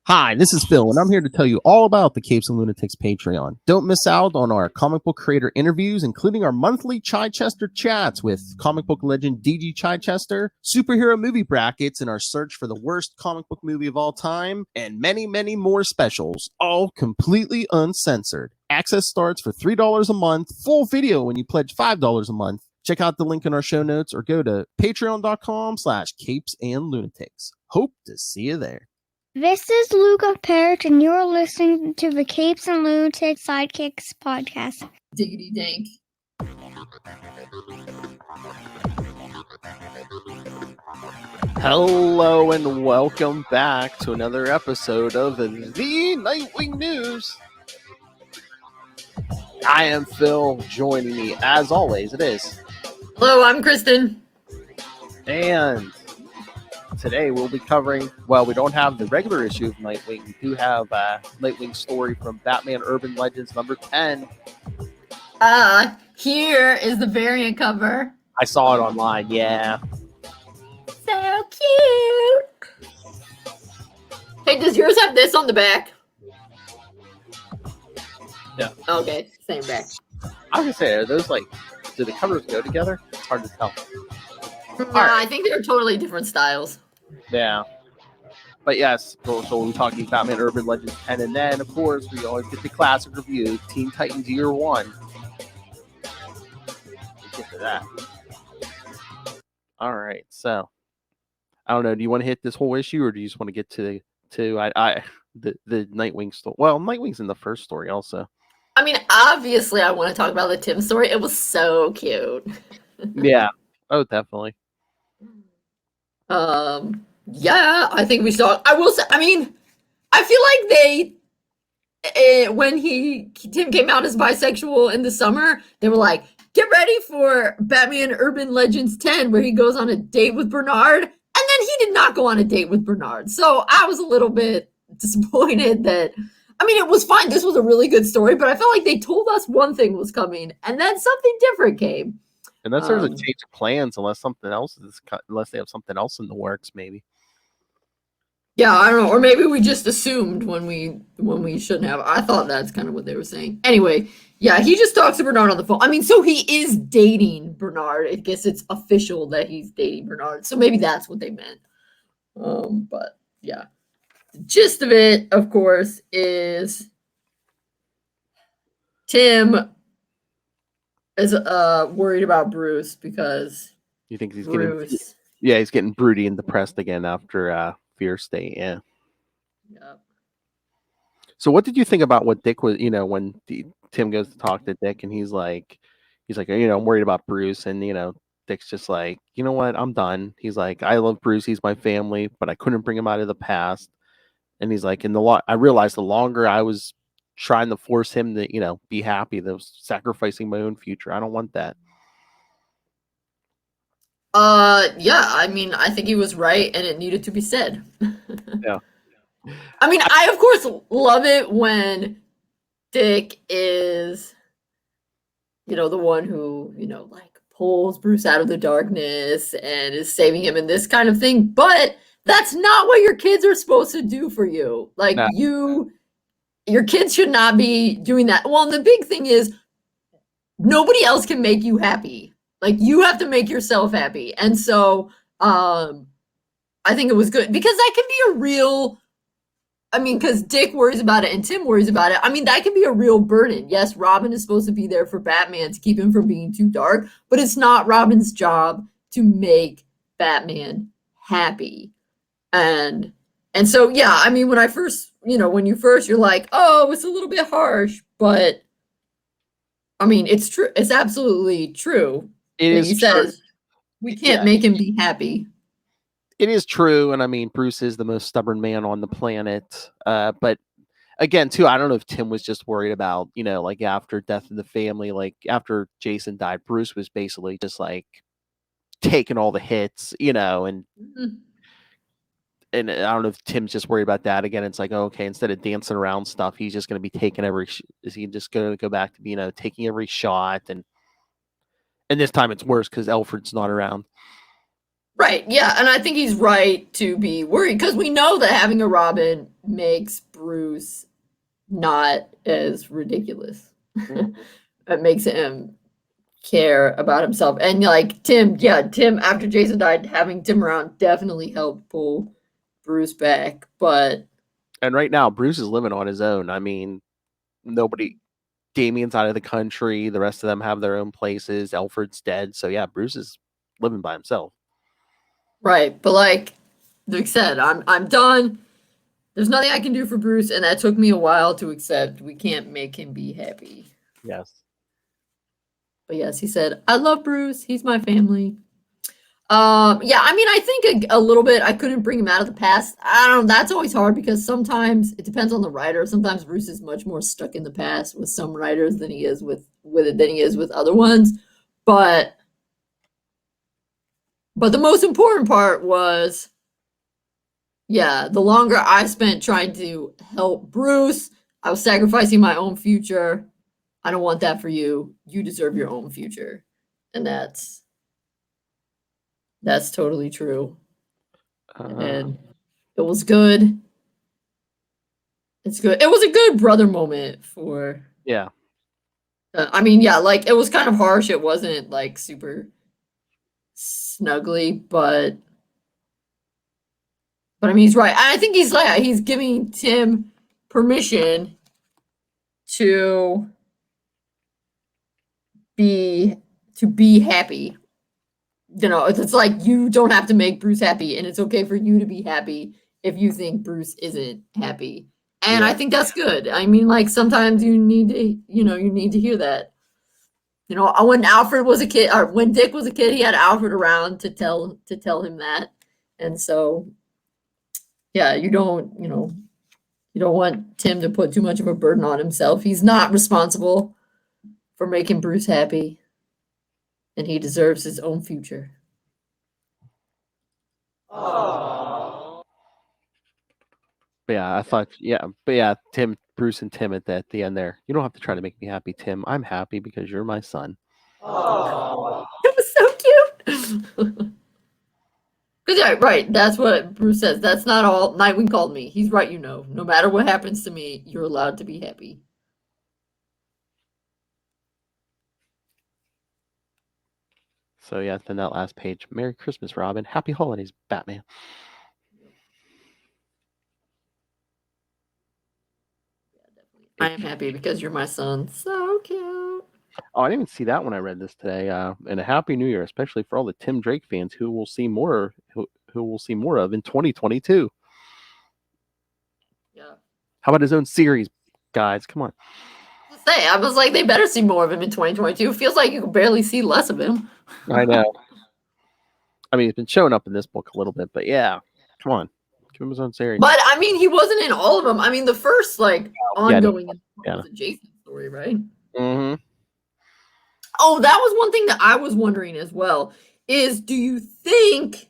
Hi, this is Phil, and I'm here to tell you all about the Capes and Lunatics Patreon. Don't miss out on our comic book creator interviews, including our monthly Chichester chats with comic book legend DG Chichester, superhero movie brackets in our search for the worst comic book movie of all time, and many, many more specials, all completely uncensored. Access starts for $3 a month, full video when you pledge $5 a month. Check out the link in our show notes or go to patreon.com/capesandlunatics. Hope to see you there. This is Luca Parrott, and you're listening to the Capes and Lunatics Sidekicks Podcast. Diggity dank. Hello and welcome back to another episode of the Nightwing News. I am Phil. Joining me, as always, it is. Hello, I'm Kristen. And today we'll be covering, well, we don't have the regular issue of Nightwing. We do have Nightwing story from Batman Urban Legends number 10. Here is the variant cover. I saw it online, yeah. So cute. Hey, does yours have this on the back? Yeah. Okay, same back. I was going to say, are those do the covers go together? It's hard to tell. I think they're totally different styles. Yeah. But yes, so we're talking Batman Urban Legends 10, and then, of course, we always get the classic review, Teen Titans Year 1. We'll get to that. All right, so I don't know. Do you want to hit this whole issue, or do you just want to get to the Nightwing story? Well, Nightwing's in the first story also. I mean, obviously, I want to talk about the Tim story. It was so cute. Yeah. Oh, definitely. Yeah, I think we saw. I will say, I mean, I feel like when Tim came out as bisexual in the summer, they were like, get ready for Batman Urban Legends 10, where he goes on a date with Bernard, and then he did not go on a date with Bernard. So I was a little bit disappointed that, I mean, it was fine. This was a really good story, but I felt like they told us one thing was coming, and then something different came. Unless there's a change of plans, unless they have something else in the works, maybe. Yeah, I don't know, or maybe we just assumed when we shouldn't have. I thought that's kind of what they were saying. Anyway, yeah, he just talks to Bernard on the phone. I mean, so he is dating Bernard. I guess it's official that he's dating Bernard. So maybe that's what they meant. But yeah, the gist of it, of course, is Tim is worried about Bruce because you think he's Bruce. he's getting broody and depressed again after Fear State, yeah. Yep. So what did you think about what Dick was, when Tim goes to talk to Dick and he's like, I'm worried about Bruce, and Dick's just like, you know what, I'm done. He's like, I love Bruce, he's my family, but I couldn't bring him out of the past. And he's like, I realized the longer I was trying to force him to, be happy, that was sacrificing my own future. I don't want that. Yeah, I mean, I think he was right, and it needed to be said. Yeah. I mean, I of course love it when Dick is, the one who, pulls Bruce out of the darkness and is saving him and this kind of thing. But that's not what your kids are supposed to do for you. Like, No. Your kids should not be doing that. Well, the big thing is nobody else can make you happy. Like, you have to make yourself happy. And so I think it was good because that can be a real, because Dick worries about it and Tim worries about it. I mean, that can be a real burden. Yes, Robin is supposed to be there for Batman to keep him from being too dark, but it's not Robin's job to make Batman happy. And so, yeah, I mean, when I first, you're like, oh, it's a little bit harsh, but I mean, it's true. It's absolutely true. He says we can't make him be happy. It is true, and I mean, Bruce is the most stubborn man on the planet. But again, too, I don't know if Tim was just worried about, after death in the family, like after Jason died, Bruce was basically just like taking all the hits, and and I don't know if Tim's just worried about that. Again, it's like, okay, instead of dancing around stuff, he's just going to be taking is he just going to go back to, taking every shot, and this time it's worse because Alfred's not around. Right, yeah, and I think he's right to be worried because we know that having a Robin makes Bruce not as ridiculous. It makes him care about himself. And like Tim, after Jason died, having Tim around definitely helped pull Bruce back. But And right now, Bruce is living on his own. I mean, nobody. Damien's out of the country. The rest of them have their own places. Alfred's dead. So yeah, Bruce is living by himself. right, but like Luke said, I'm done. There's nothing I can do for Bruce, and that took me a while to accept. We can't make him be happy. Yes. But yes, he said, I love Bruce. He's my family. Yeah, I mean, I think a little bit I couldn't bring him out of the past. I don't know, that's always hard because sometimes it depends on the writer. Sometimes Bruce is much more stuck in the past with some writers than he is with other ones. But the most important part was, yeah, the longer I spent trying to help Bruce, I was sacrificing my own future. I don't want that for you. You deserve your own future. And that's totally true. And it was good. It's good. It was a good brother moment for. Yeah. I mean, yeah, like it was kind of harsh. It wasn't like super snuggly, but I mean, he's right. I think he's giving Tim permission to be happy. You know, it's like you don't have to make Bruce happy, and it's okay for you to be happy if you think Bruce isn't happy. And I think that's good. I mean, like sometimes you need to hear that. You know, when Alfred was a kid, or when Dick was a kid, he had Alfred around to tell him that. And so, yeah, you don't want Tim to put too much of a burden on himself. He's not responsible for making Bruce happy, and he deserves his own future. But yeah, I thought, but yeah, Bruce and Tim at the end there. You don't have to try to make me happy, Tim. I'm happy because you're my son. It was so cute. Because yeah, right, that's what Bruce says. That's not all Nightwing called me. He's right, you know. No matter what happens to me, you're allowed to be happy. So yeah, then that last page. Merry Christmas, Robin. Happy holidays, Batman. I am happy because you're my son. So cute. Oh, I didn't even see that when I read this today. And a happy New Year, especially for all the Tim Drake fans who will see more who will see more of in 2022. Yeah. How about his own series, guys? Come on. I was like, they better see more of him in 2022. Feels like you can barely see less of him. I know. I mean, he's been showing up in this book a little bit, but yeah, come on, give him his own series. But I mean, he wasn't in all of them. I mean, the first ongoing was a Jason story, right? Mm-hmm. Oh, that was one thing that I was wondering as well. Is do you think?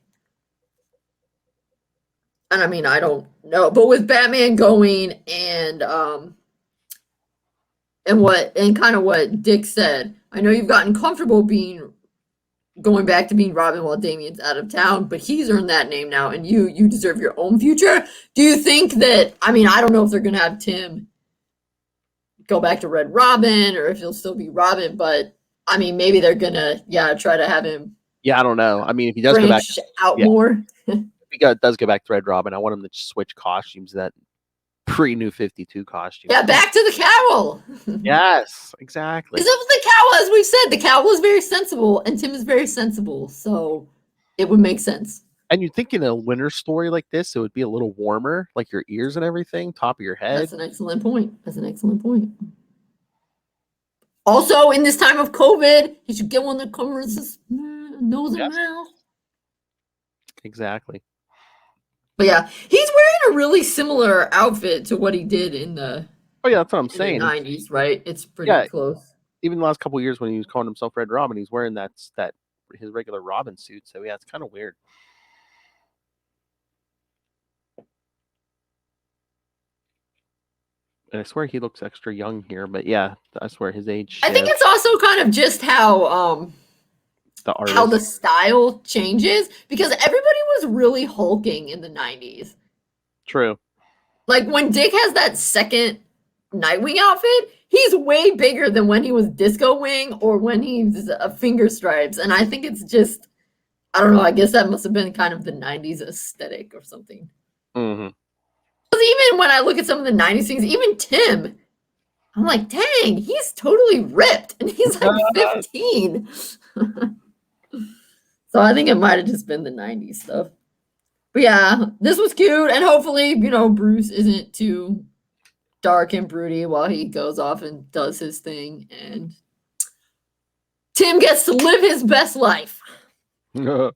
And I mean, I don't know, but with Batman going and kind of what Dick said, I know you've gotten comfortable going back to being Robin while Damien's out of town, but he's earned that name now, and you deserve your own future. Do you think that? I mean, I don't know if they're gonna have Tim go back to Red Robin or if he'll still be Robin, but I mean, maybe they're gonna try to have him. Yeah, I don't know. I mean, if he does go back out more, if he does go back to Red Robin, I want him to switch costumes. That pre-New 52 costume. Yeah, back to the cowl. Yes, exactly. Because of the cowl, as we've said, the cowl is very sensible, and Tim is very sensible, so it would make sense. And you'd think in a winter story like this, it would be a little warmer, like your ears and everything, top of your head. That's an excellent point. Also, in this time of COVID, he should get one that covers his nose and mouth. Exactly. But yeah, he's wearing a really similar outfit to what he did in the. Oh yeah, that's what I'm saying. 90s, right? It's pretty close. Even the last couple of years when he was calling himself Red Robin, he's wearing that his regular Robin suit. So yeah, it's kind of weird. And I swear he looks extra young here, but yeah, I swear his age. I think it's also kind of just how The how the artist. style changes, because everybody was really hulking in the 90s. True. Like when Dick has that second Nightwing outfit, he's way bigger than when he was Disco Wing or when he's Finger Stripes. And I think it's just, I don't know, I guess that must have been kind of the 90s aesthetic or something. Mm-hmm. Because even when I look at some of the 90s things, even Tim, I'm like, dang, he's totally ripped. And he's like 15. So I think it might have just been the 90s stuff. But yeah, this was cute. And hopefully, Bruce isn't too dark and broody while he goes off and does his thing. And Tim gets to live his best life. Mm.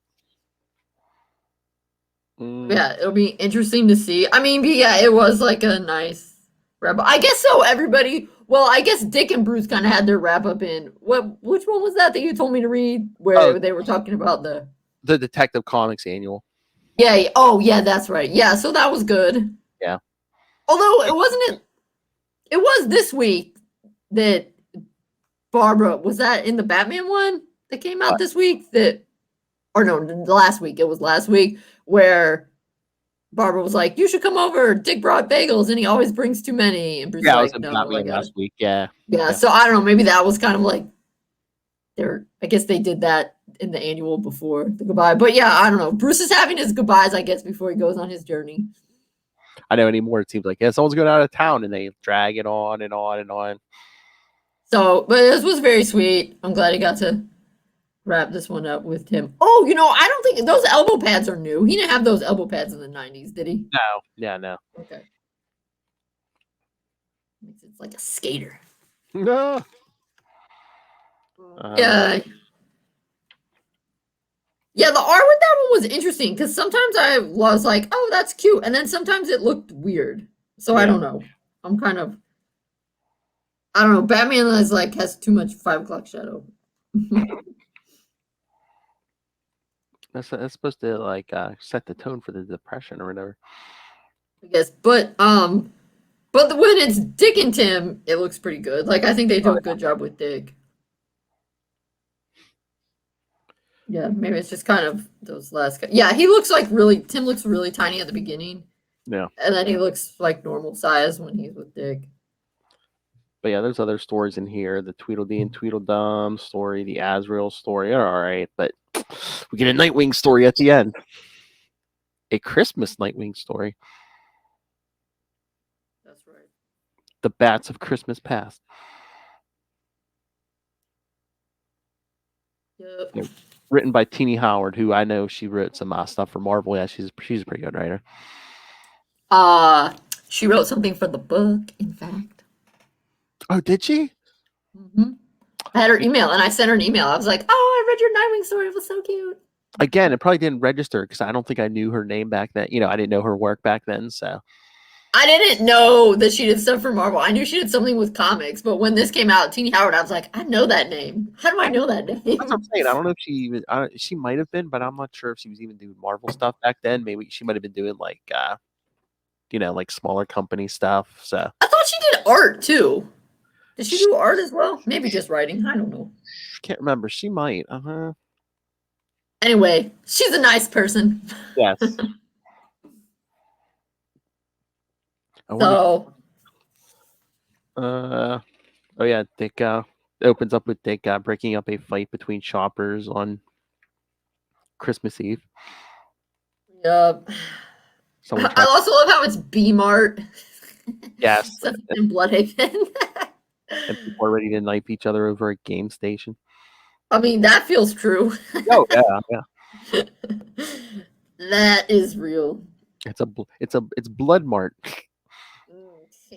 Yeah, it'll be interesting to see. I mean, yeah, it was like a nice wrap up. I guess so. Everybody, well, I guess Dick and Bruce kind of had their wrap up in which one was that you told me to read where they were talking about the Detective Comics annual. Yeah. Oh, yeah, that's right. Yeah, so that was good. Yeah. Although it was this week that Barbara, was that in the Batman one that came out this week or no, last week. It was last week where Barbara was like, "You should come over. Dick brought bagels and he always brings too many." And Bruce Yeah, was it was like, in Batman last week. Yeah. Yeah, so I don't know, maybe that was kind of like I guess they did that in the annual before the goodbye. But yeah, I don't know. Bruce is having his goodbyes, I guess, before he goes on his journey. I know anymore. It seems like someone's going out of town and they drag it on and on and on. So, but this was very sweet. I'm glad he got to wrap this one up with him. Oh, I don't think those elbow pads are new. He didn't have those elbow pads in the 90s, did he? No. Yeah, no. Okay. It's like a skater. No. Yeah. Yeah, the art with that one was interesting because sometimes I was like, oh, that's cute. And then sometimes it looked weird. So I don't know. I don't know. Batman is like has too much 5 o'clock shadow. That's supposed to like set the tone for the depression or whatever. I guess. But when it's Dick and Tim, it looks pretty good. Like I think they do a good job with Dick. Yeah, maybe it's just kind of those last guys. Yeah, Tim looks really tiny at the beginning. Yeah. And then he looks like normal size when he's with Dick. But yeah, there's other stories in here. The Tweedledee and Tweedledum story, the Azrael story are all right. But we get a Nightwing story at the end. A Christmas Nightwing story. That's right. The Bats of Christmas Past. Yep. Yeah. Written by Teenie Howard, who I know she wrote some stuff for Marvel. Yeah, she's a pretty good writer. She wrote something for the book, in fact. Oh, did she? Mm-hmm. I had her email, and I sent her an email. I was like, "Oh, I read your Nightwing story. It was so cute." Again, it probably didn't register because I don't think I knew her name back then. I didn't know her work back then, so. I didn't know that she did stuff for Marvel. I knew she did something with comics, but when this came out, Teenie Howard, I was like, I know that name. How do I know that name? That's what I'm saying. I don't know if she might have been, but I'm not sure if she was even doing Marvel stuff back then. Maybe she might have been doing like, like smaller company stuff. So I thought she did art too. Did she do art as well? Maybe just writing. I don't know. Can't remember. She might. Anyway, she's a nice person. Yes. So. Oh yeah, Dick opens up with Dick breaking up a fight between shoppers on Christmas Eve. Yep. I also love how it's B-Mart. Yes. In Bloodhaven. And people are ready to knife each other over a game station. I mean, that feels true. Oh yeah. That is real. It's Blood Mart.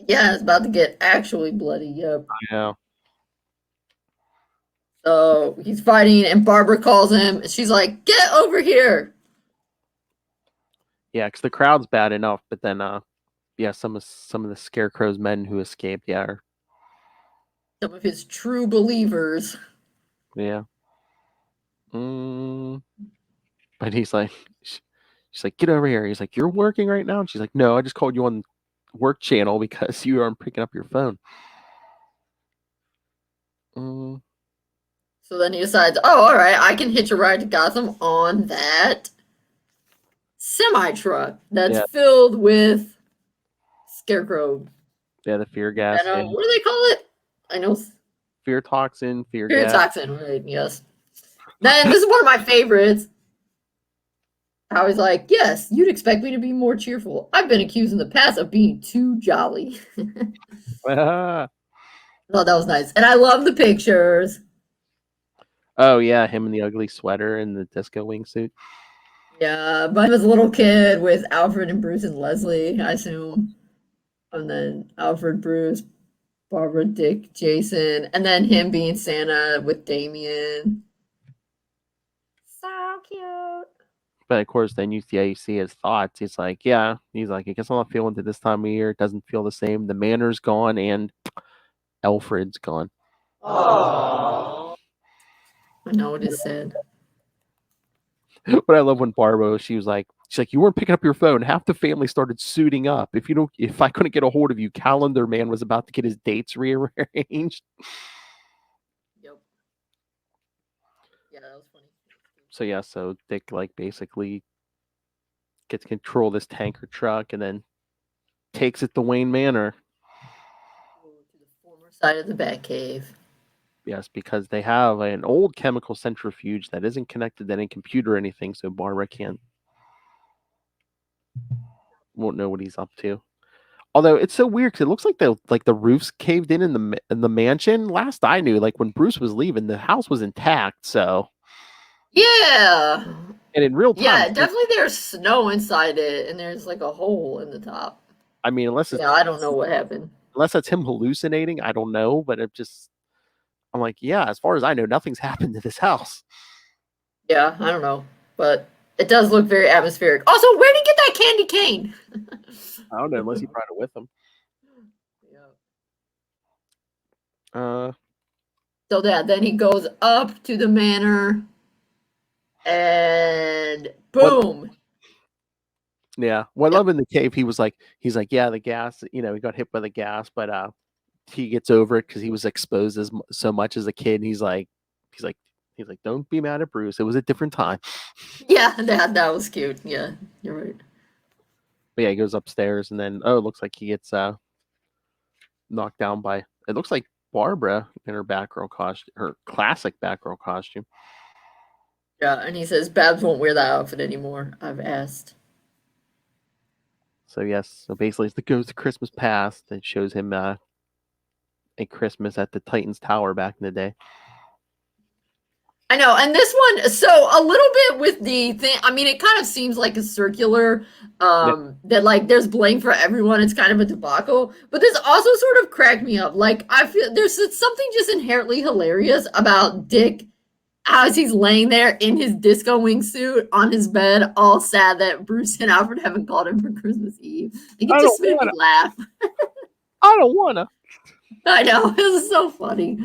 Yeah, it's about to get actually bloody. Yep. Yeah. So he's fighting, and Barbara calls him. And she's like, "Get over here!" Yeah, because the crowd's bad enough, but then, some of the Scarecrow's men who escaped, are some of his true believers. Yeah. But he's like, she's like, "Get over here." He's like, "You're working right now?" And she's like, "No, I just called you on work channel because you aren't picking up your phone." So then he decides, oh, all right, I can hitch a ride to Gotham on that semi-truck that's filled with Scarecrow. Yeah, the fear gas. What do they call it? I know. Fear toxin, fear Fear gas. toxin, right, yes. Then this is one of my favorites. How he's like, yes, you'd expect me to be more cheerful. I've been accused in the past of being too jolly. Oh, that was nice. And I love the pictures. Oh, yeah, him in the ugly sweater and the disco wingsuit. Yeah, but he was a little kid with Alfred and Bruce and Leslie, I assume. And then Alfred, Bruce, Barbara, Dick, Jason, and then him being Santa with Damien. So cute. But of course, then you see his thoughts. He's like, I guess I'm not feeling it this time of year. It doesn't feel the same. The manor's gone and Alfred's gone. Aww. I know what is said. But I love when Barbara, she's like, you weren't picking up your phone. Half the family started suiting up. If I couldn't get a hold of you, Calendar Man was about to get his dates rearranged. Yep. Yeah, that was funny. So Dick basically gets control of this tanker truck and then takes it to Wayne Manor. To the former side of the Batcave. Yes, because they have an old chemical centrifuge that isn't connected to any computer or anything, so Barbara won't know what he's up to. Although it's so weird because it looks like the roof's caved in the mansion. Last I knew, when Bruce was leaving, the house was intact. So yeah, and in real time, definitely there's snow inside it, and there's a hole in the top. I mean, I don't know what happened. Unless that's him hallucinating, I don't know. But I'm like, yeah, as far as I know, nothing's happened to this house. Yeah, I don't know, but it does look very atmospheric. Also, where did he get that candy cane? I don't know, unless he brought it with him. Yeah. So then he goes up to the manor, and boom. Yeah. Well, I love in the cave, he's like, yeah, the gas, he got hit by the gas, but he gets over it because he was exposed so much as a kid. And he's like, don't be mad at Bruce. It was a different time. Yeah, that was cute. Yeah, you're right. But yeah, he goes upstairs and then it looks like he gets knocked down by, it looks like Barbara in her Batgirl costume, her classic Batgirl costume. Yeah, and he says Babs won't wear that outfit anymore. I've asked. So yes, so basically it's the Ghost of Christmas Past that shows him a Christmas at the Titans Tower back in the day. I know, and this one, so a little bit with the thing, I mean, it kind of seems like a circular, that there's blame for everyone, it's kind of a debacle, but this also sort of cracked me up. I feel there's something just inherently hilarious about Dick as he's laying there in his disco wingsuit on his bed, all sad that Bruce and Alfred haven't called him for Christmas Eve. It just made me laugh. I don't wanna. I know, it was so funny.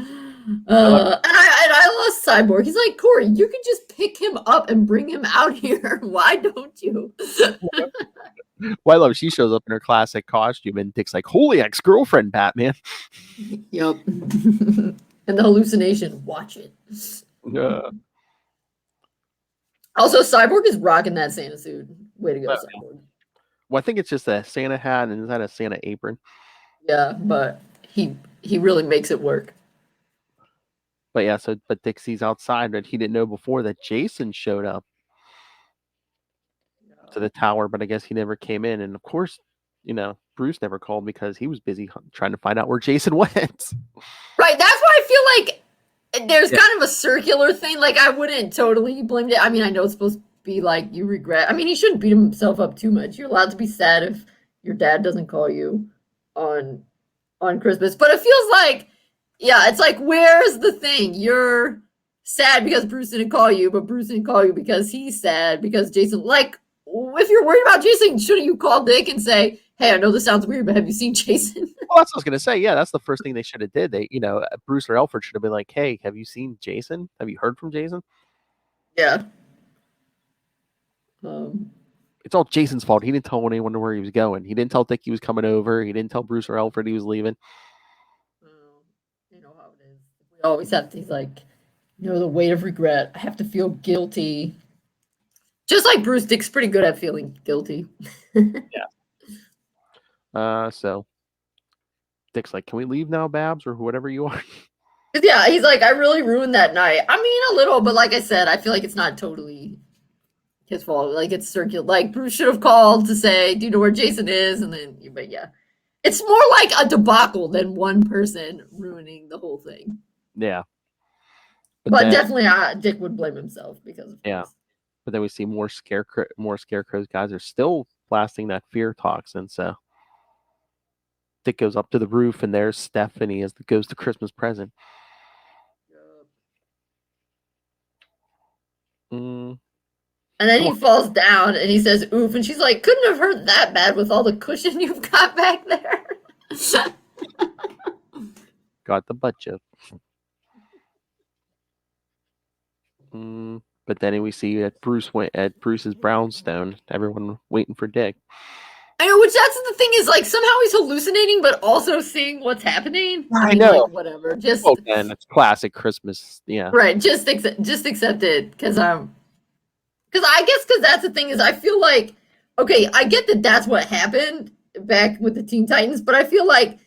And I love Cyborg. He's like, Corey, you can just pick him up and bring him out here. Why don't you? Well, I love she shows up in her classic costume and Dick's like, holy ex-girlfriend, Batman. Yep. And the hallucination, watch it. Yeah. Also, Cyborg is rocking that Santa suit. Way to go, Cyborg. Well, I think it's just a Santa hat and is that a Santa apron? Yeah, but he really makes it work. But yeah, but Dick sees outside that he didn't know before that Jason showed up to the tower, but I guess he never came in. And of course, Bruce never called because he was busy trying to find out where Jason went. Right. That's why I feel like there's kind of a circular thing. I wouldn't totally blame it. I mean, I know it's supposed to be you regret. I mean, he shouldn't beat himself up too much. You're allowed to be sad if your dad doesn't call you on Christmas. But it feels like, yeah, it's where's the thing? You're sad because Bruce didn't call you, but Bruce didn't call you because he's sad because Jason, if you're worried about Jason, shouldn't you call Dick and say, hey, I know this sounds weird, but have you seen Jason? Well, that's what I was going to say. Yeah, that's the first thing they should have did. They, Bruce or Alfred should have been like, hey, have you seen Jason? Have you heard from Jason? Yeah. It's all Jason's fault. He didn't tell anyone where he was going. He didn't tell Dick he was coming over. He didn't tell Bruce or Alfred he was leaving. You know how it is. We always have these The weight of regret. I have to feel guilty. Just like Bruce, Dick's pretty good at feeling guilty. So Dick's like, can we leave now, Babs, or whatever you are? Yeah, he's like, I really ruined that night. I mean, a little, but like I said, I feel like it's not totally his fault. Like it's circular. Like Bruce should have called to say, "Do you know where Jason is?" And then, but yeah, it's more like a debacle than one person ruining the whole thing. Yeah. But then, definitely, Dick would blame himself because of yeah. this. But then we see more scarecrows. Guys are still blasting that fear toxin. So Dick goes up to the roof, and there's Stephanie as goes the Christmas present. And then he falls down and he says, "Oof," and she's like, "Couldn't have hurt that bad with all the cushion you've got back there." Got the butt joke. But then we see at Bruce's brownstone, everyone waiting for Dick. I know, which that's the thing is like somehow he's hallucinating, but also seeing what's happening. I know. Like, whatever. Just then it's classic Christmas. Yeah. Right. Just accept it because I guess because that's the thing is I feel like okay, I get that that's what happened back with the Teen Titans, but I feel like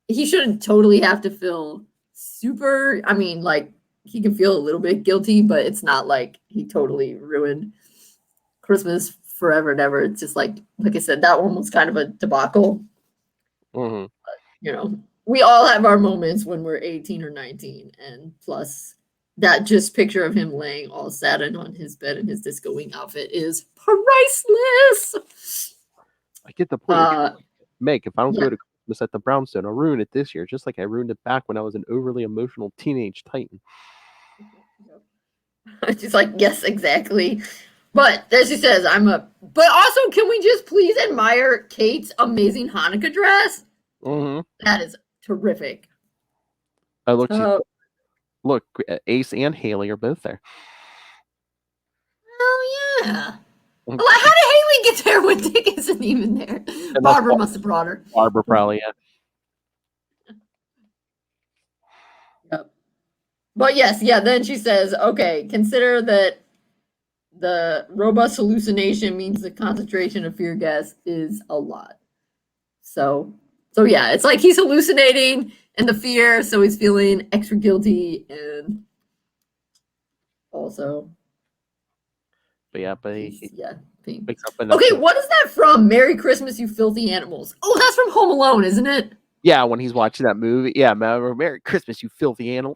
he shouldn't totally have to feel super. I mean, like he can feel a little bit guilty, but it's not like he totally ruined Christmas forever and ever. It's just like I said, that one was kind of a debacle. Mm-hmm. But, we all have our moments when we're 18 or 19, and plus that just picture of him laying all saddened on his bed in his disco wing outfit is priceless. I get the point. Meg, if I don't go to Christmas at the brownstone, I'll ruin it this year, just like I ruined it back when I was an overly emotional teenage Titan. She's like, yes, exactly. But as she says, but also, can we just please admire Kate's amazing Hanukkah dress? Mm-hmm. That is terrific. Look, Ace and Haley are both there. Oh, yeah. Well, how did Haley get there when Dick isn't even there? And Barbara must have brought her. Barbara probably, yeah. Yep. But yes, yeah, then she says, okay, consider that the robust hallucination means the concentration of fear gas is a lot. So yeah, it's like he's hallucinating and the fear, so he's feeling extra guilty and also. But he wakes up what is that from? Merry Christmas, you filthy animals. Oh, that's from Home Alone, isn't it? Yeah, when he's watching that movie. Yeah, Merry Christmas, you filthy animal.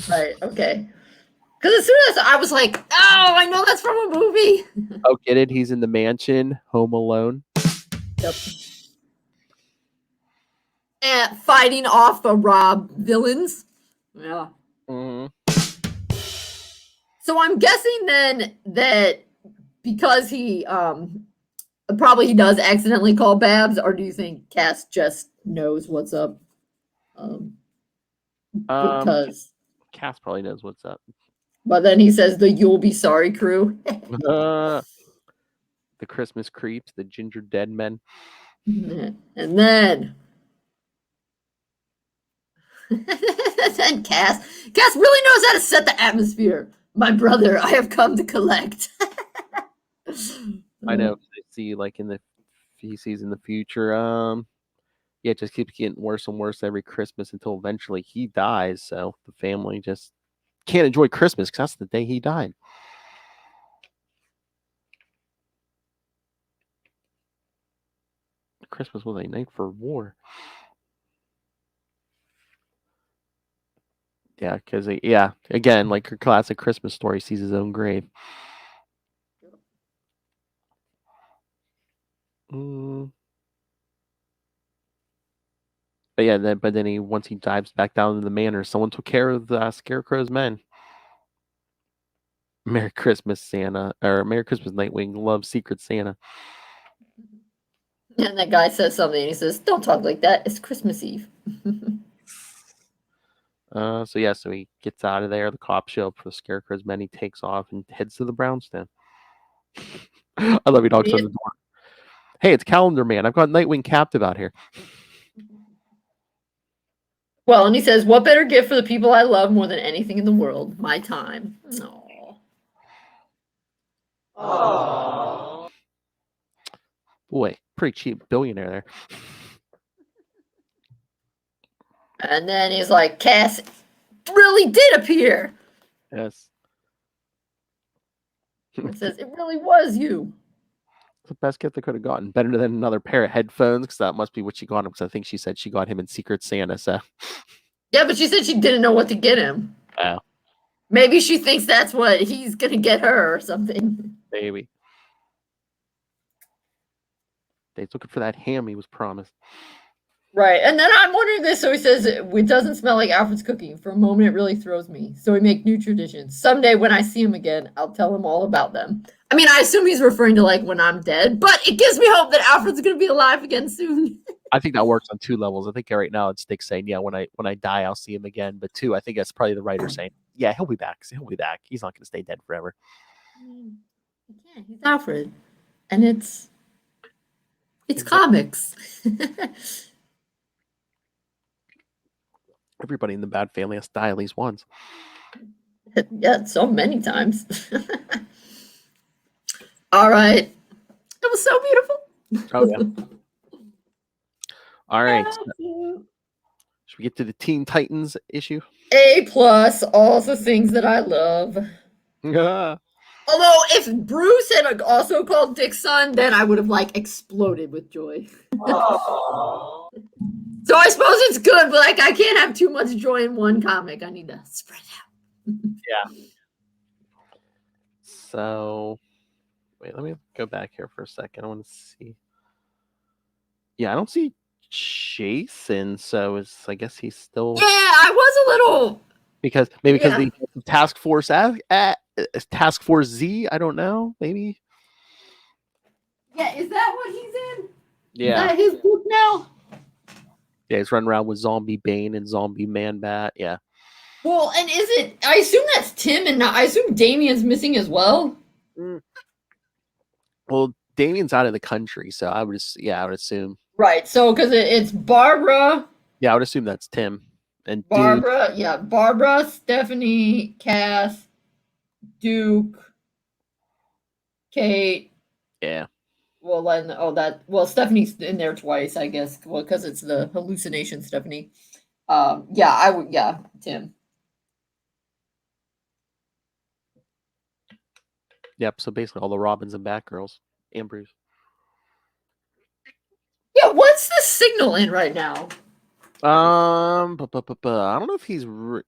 Right, okay. Because as soon as I was like, oh, I know that's from a movie. Oh, get it? He's in the mansion, Home Alone. Yep. And fighting off the Rob villains. Yeah. Mm-hmm. So I'm guessing then that because he probably he does accidentally call Babs, or do you think Cass just knows what's up? Because Cass probably knows what's up. But then he says the "You'll Be Sorry" crew. The Christmas creeps, the ginger dead men. And then Cass really knows how to set the atmosphere. My brother, I have come to collect. I know. See, like he sees in the future. It just keeps getting worse and worse every Christmas until eventually he dies. So the family just can't enjoy Christmas because that's the day he died. Christmas was a night for war. Yeah, because again, like her classic Christmas story, sees his own grave. But yeah, then once he dives back down in the manor, someone took care of the Scarecrow's men. Merry Christmas, Santa, or Merry Christmas, Nightwing. Love, Secret Santa. And that guy says something. And he says, "Don't talk like that. It's Christmas Eve." So he gets out of there. The cops show up for the Scarecrow's men. He takes off and heads to the brownstone. I love he knocks on the door. Hey, it's Calendar Man. I've got Nightwing captive out here. Well, and he says, what better gift for the people I love more than anything in the world? My time. Aww. Boy, pretty cheap billionaire there. And then he's like, Cass really did appear. Yes. It says, it really was you. It's the best gift they could have gotten. Better than another pair of headphones, because that must be what she got him, because I think she said she got him in Secret Santa, so. Yeah, but she said she didn't know what to get him. Oh. Maybe she thinks that's what he's going to get her or something. Maybe. He's looking for that ham he was promised. Right. And then I'm wondering this. So he says, it doesn't smell like Alfred's cooking. For a moment, it really throws me. So we make new traditions. Someday when I see him again, I'll tell him all about them. I mean, I assume he's referring to like when I'm dead, but it gives me hope that Alfred's going to be alive again soon. I think that works on two levels. I think right now it's Dick saying, yeah, when I die, I'll see him again. But two, I think that's probably the writer saying, yeah, he'll be back. He'll be back. He's not going to stay dead forever. Yeah, he's Alfred. And it's comics. Everybody in the Bad Family has to die at least once. Yeah, so many times. All right. It was so beautiful. Oh, yeah. All right. Should we get to the Teen Titans issue? A+, all the things that I love. Although, if Bruce had also called Dick's son, then I would have, like, exploded with joy. So I suppose it's good, but, like, I can't have too much joy in one comic. I need to spread it out. Yeah. So, wait, let me go back here for a second. I want to see. Yeah, I don't see Jason, so I guess he's still. Yeah, I was a little. Because the Task Force Task Force Z, I don't know, maybe. Yeah, is that what he's in? Yeah. Is that his book now? Yeah, he's running around with Zombie Bane and Zombie Man Bat. Yeah. Well, and is it? I assume that's Tim, and I assume Damien's missing as well. Well, Damien's out of the country, so I would assume. Right. So because it's Barbara. Yeah, I would assume that's Tim and Barbara. Duke. Yeah, Barbara, Stephanie, Cass, Duke, Kate. Yeah. Well, Stephanie's in there twice, I guess. Well, because it's the hallucination, Stephanie. Yeah, Tim. Yep. So basically, all the Robins and Batgirls and Bruce. Yeah, what's the signal in right now? I don't know if he's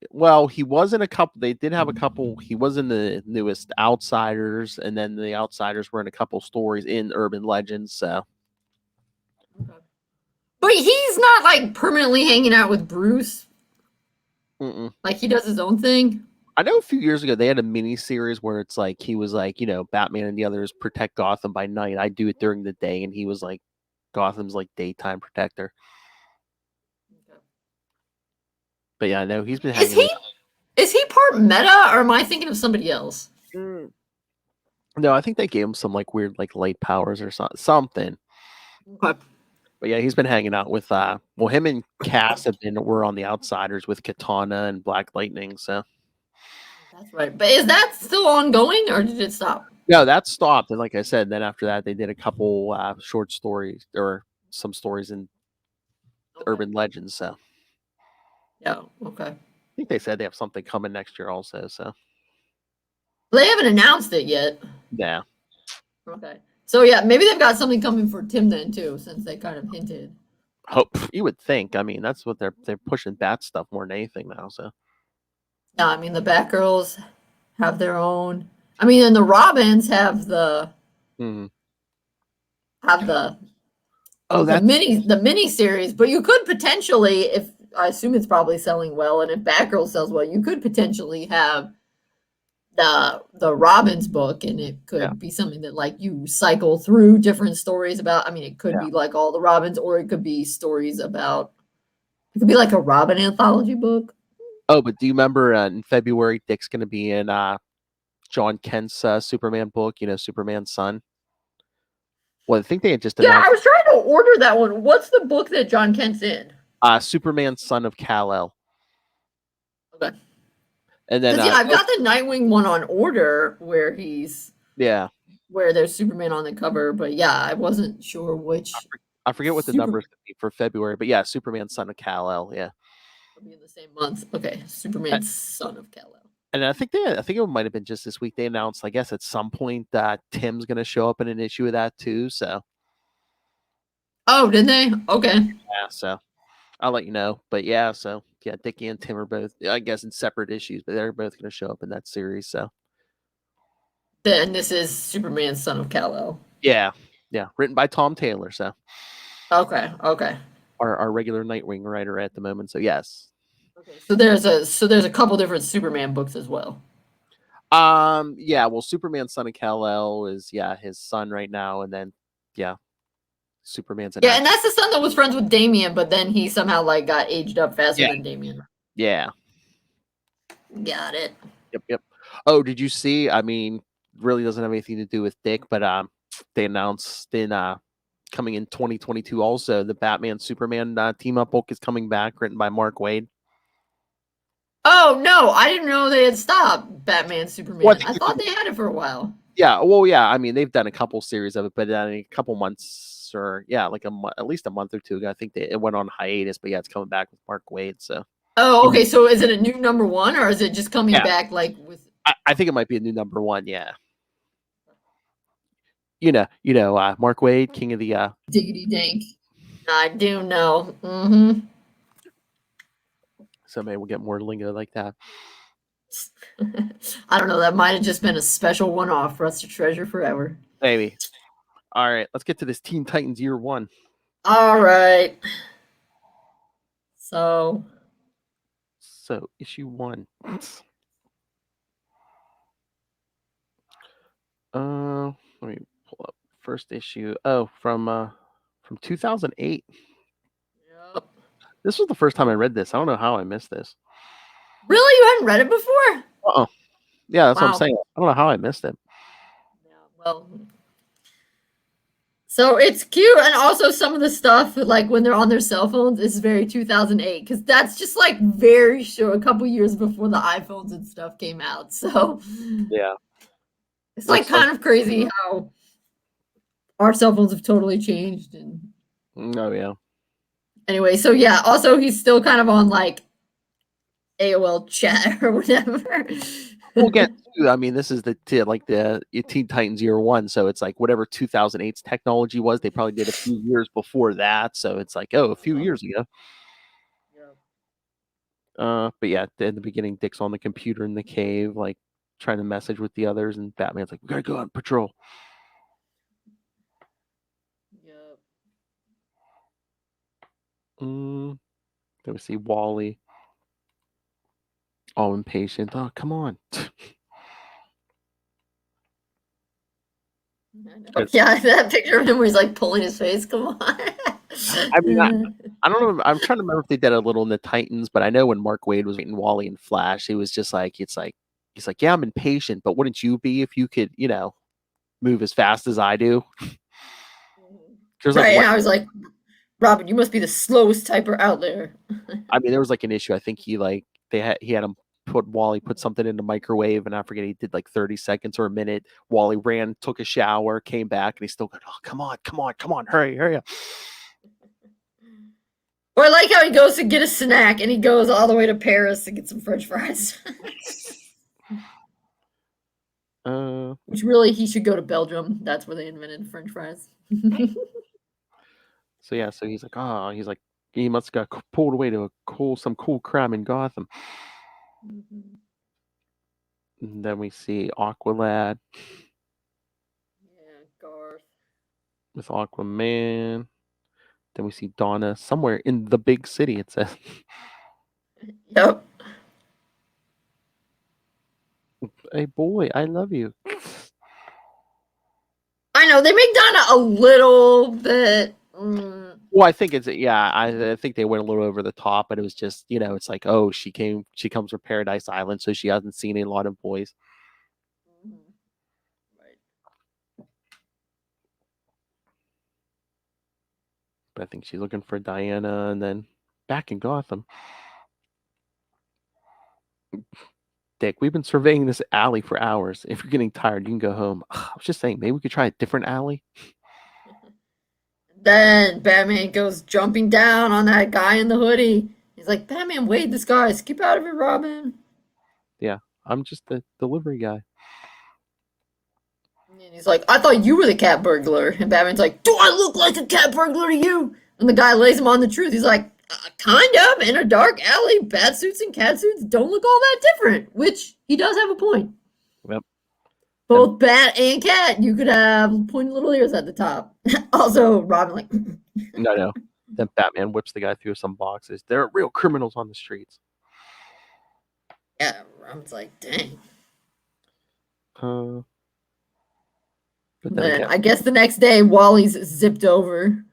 well. He was in a couple. They did have a couple. He was in the newest Outsiders, and then the Outsiders were in a couple stories in Urban Legends. So, but he's not like permanently hanging out with Bruce. Like he does his own thing. I know a few years ago they had a mini series where it's like he was like, Batman and the others protect Gotham by night. I do it during the day, and he was like Gotham's like daytime protector. But yeah, no, he's been hanging. Is he part meta, or am I thinking of somebody else? No, I think they gave him some like weird like light powers or something. Okay. But yeah, he's been hanging out with him and Cass were on the Outsiders with Katana and Black Lightning. So that's right. But is that still ongoing, or did it stop? No, that stopped. And like I said, then after that, they did a couple short stories or some stories in Urban Legends. So. Yeah, okay. I think they said they have something coming next year also, so. They haven't announced it yet. Yeah. Okay. So yeah, maybe they've got something coming for Tim then too, since they kind of hinted. Hope you would think. I mean, that's what they're pushing Bat stuff more than anything now, so. No, I mean the Batgirls have their own. I mean, and the Robins have the the mini series, but you could potentially, if I assume it's probably selling well, and if Batgirl sells well, you could potentially have the Robins book, and it could be something that like you cycle through different stories about. I mean, it could be like all the Robins, or it could be stories about. It could be like a Robin anthology book. Oh, but do you remember in February, Dick's going to be in John Kent's Superman book? Superman's son. Well, I think they had just announced. Yeah, I was trying to order that one. What's the book that John Kent's in? Superman, son of Kal-El. Okay. And then Because I've got the Nightwing one on order where there's Superman on the cover, but yeah, I wasn't sure which. I forget what the numbers could be for February, but yeah, Superman, son of Kal-El. Yeah. It'll be in the same month. Okay, Superman, son of Kal-El. And I think it might have been just this week. They announced, I guess, at some point that Tim's going to show up in an issue of that too. So. Oh, did they? Okay. Yeah. So I'll let you know. But yeah, so yeah, Dickie and Tim are both, I guess, in separate issues, but they're both going to show up in that series. So. Then this is Superman, son of Kal-El. Yeah. Yeah. Written by Tom Taylor. So. Okay. Okay. Our regular Nightwing writer at the moment. So yes. Okay. So there's a couple different Superman books as well. Yeah, well, Superman, son of Kal-El is his son right now, and then Superman's and that's the son that was friends with Damian, but then he somehow like got aged up faster than Damian. Yeah. Got it. Yep. Oh, did you see? I mean, really doesn't have anything to do with Dick, but they announced in coming in 2022 also the Batman Superman team up book is coming back, written by Mark Waid. Oh no, I didn't know they had stopped Batman Superman. I thought they had it for a while. Yeah, well, yeah. I mean, they've done a couple series of it, but in a couple months or like at least a month or two ago, I think it went on hiatus. But yeah, it's coming back with Mark Waid. So. Oh, okay. So is it a new #1 or is it just coming back like with? I think it might be a new #1. Yeah. You know, Mark Waid, king of the Diggity dank. I do know. Mm-hmm. So maybe we'll get more lingo like that. I don't know. That might have just been a special one-off for us to treasure forever. Maybe. All right, let's get to this Teen Titans Year 1. All right. So issue 1. Let me pull up first issue. Oh, from 2008. Yep. This was the first time I read this. I don't know how I missed this. Really? You hadn't read it before? Uh-oh. Yeah, that's what I'm saying. I don't know how I missed it. Yeah, well, so it's cute, and also some of the stuff, like when they're on their cell phones, is very 2008, because that's just like very short, a couple years before the iPhones and stuff came out. So yeah, it's like kind of crazy how our cell phones have totally changed. And oh yeah. Anyway, so yeah, also he's still kind of on like AOL chat or whatever. We'll get to, I mean, this is the Teen Titans Year 1, so it's like whatever 2008's technology was, they probably did a few years before that, so it's like, a few years ago. Yeah. But yeah, in the beginning, Dick's on the computer in the cave, like trying to message with the others, and Batman's like, "We gotta go on patrol." Yep. Then we see Wally, all impatient. Oh, come on. Yeah, that picture of him where he's like pulling his face. Come on. I mean, I don't know. I'm trying to remember if they did a little in the Titans, but I know when Mark Waid was writing Wally and Flash, it was just like, he's like, yeah, I'm impatient, but wouldn't you be if you could, move as fast as I do? Right, and I was like, Robin, you must be the slowest typer out there. I mean, there was like an issue. I think he had him put something in the microwave, and I forget, he did like 30 seconds or a minute. Wally ran, took a shower, came back, and he's still going, "Oh, come on, hurry up." Or I like how he goes to get a snack and he goes all the way to Paris to get some French fries. Which really, he should go to Belgium. That's where they invented French fries. So yeah, so he's like, he must have got pulled away to some cool crime in Gotham. Mm-hmm. And then we see Aqualad. Yeah, Garth. With Aquaman. Then we see Donna somewhere in the big city, it says. Yep. Hey, boy, I love you. I know, they make Donna a little bit... Well, I think I think they went a little over the top, but it was just, it's like, oh, she comes from Paradise Island, so she hasn't seen a lot of boys. Right. But I think she's looking for Diana, and then back in Gotham. Dick, we've been surveying this alley for hours. If you're getting tired, you can go home. I was just saying, maybe we could try a different alley. Then Batman goes jumping down on that guy in the hoodie. He's like, Batman, wait, this guy, skip out of it, Robin. Yeah, I'm just the delivery guy. And he's like, I thought you were the cat burglar. And Batman's like, do I look like a cat burglar to you? And the guy lays him on the truth. He's like, kind of, in a dark alley, bat suits and cat suits don't look all that different. Which, he does have a point. Yep. Both bat and cat, you could have pointy little ears at the top. Also, Robin like, No. Then Batman whips the guy through some boxes. There are real criminals on the streets. yeah, Robin's like, dang. But then I guess the next day, Wally's zipped over.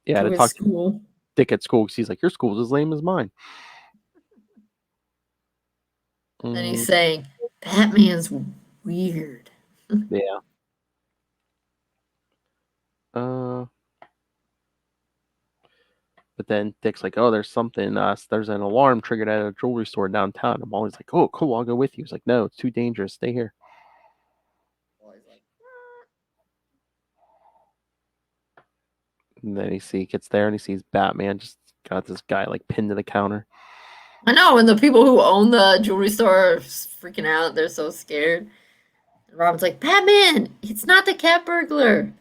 Yeah, to to talk school. to Dick at school because he's like, your school's as lame as mine. And he's saying, Batman's weird. Yeah. But then Dick's like, oh, there's something. There's an alarm triggered at a jewelry store downtown. And Molly's like, oh, cool, I'll go with you. He's like, no, it's too dangerous. Stay here. Wally's like, And then he gets there and he sees Batman just got this guy like pinned to the counter. I know, and the people who own the jewelry store are freaking out. They're so scared. And Robin's like, Batman, it's not the cat burglar.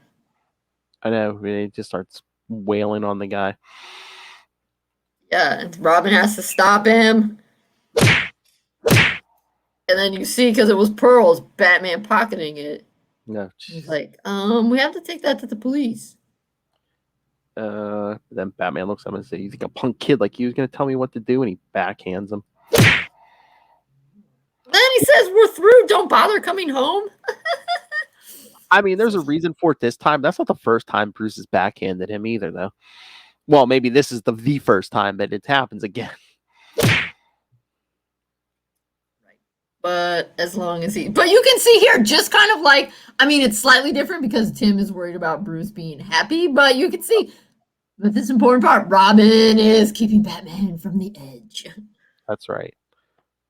I know. He just starts wailing on the guy. Yeah, and Robin has to stop him. And then you see, because it was pearls, Batman pocketing it. No. He's like, we have to take that to the police. Then Batman looks at him and says, "You think a punk kid like you is going to tell me what to do?" And he backhands him. Then he says, we're through. Don't bother coming home. I mean, there's a reason for it this time. That's not the first time Bruce has backhanded him either, though. Well, maybe this is the first time that it happens again. But as long as but you can see here, just kind of like, I mean, it's slightly different because Tim is worried about Bruce being happy, but you can see, but this important part, Robin is keeping Batman from the edge. That's right.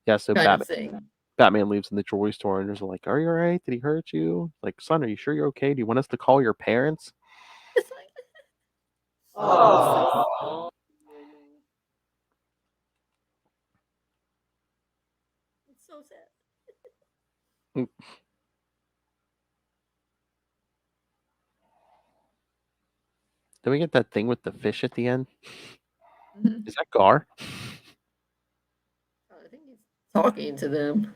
Yeah, so Batman leaves in the jewelry store and there's like, are you all right? Did he hurt you? Like, son, are you sure you're okay? Do you want us to call your parents? It's like, oh. It's so sad. Did we get that thing with the fish at the end? Mm-hmm. Is that Gar? I think he's talking to them.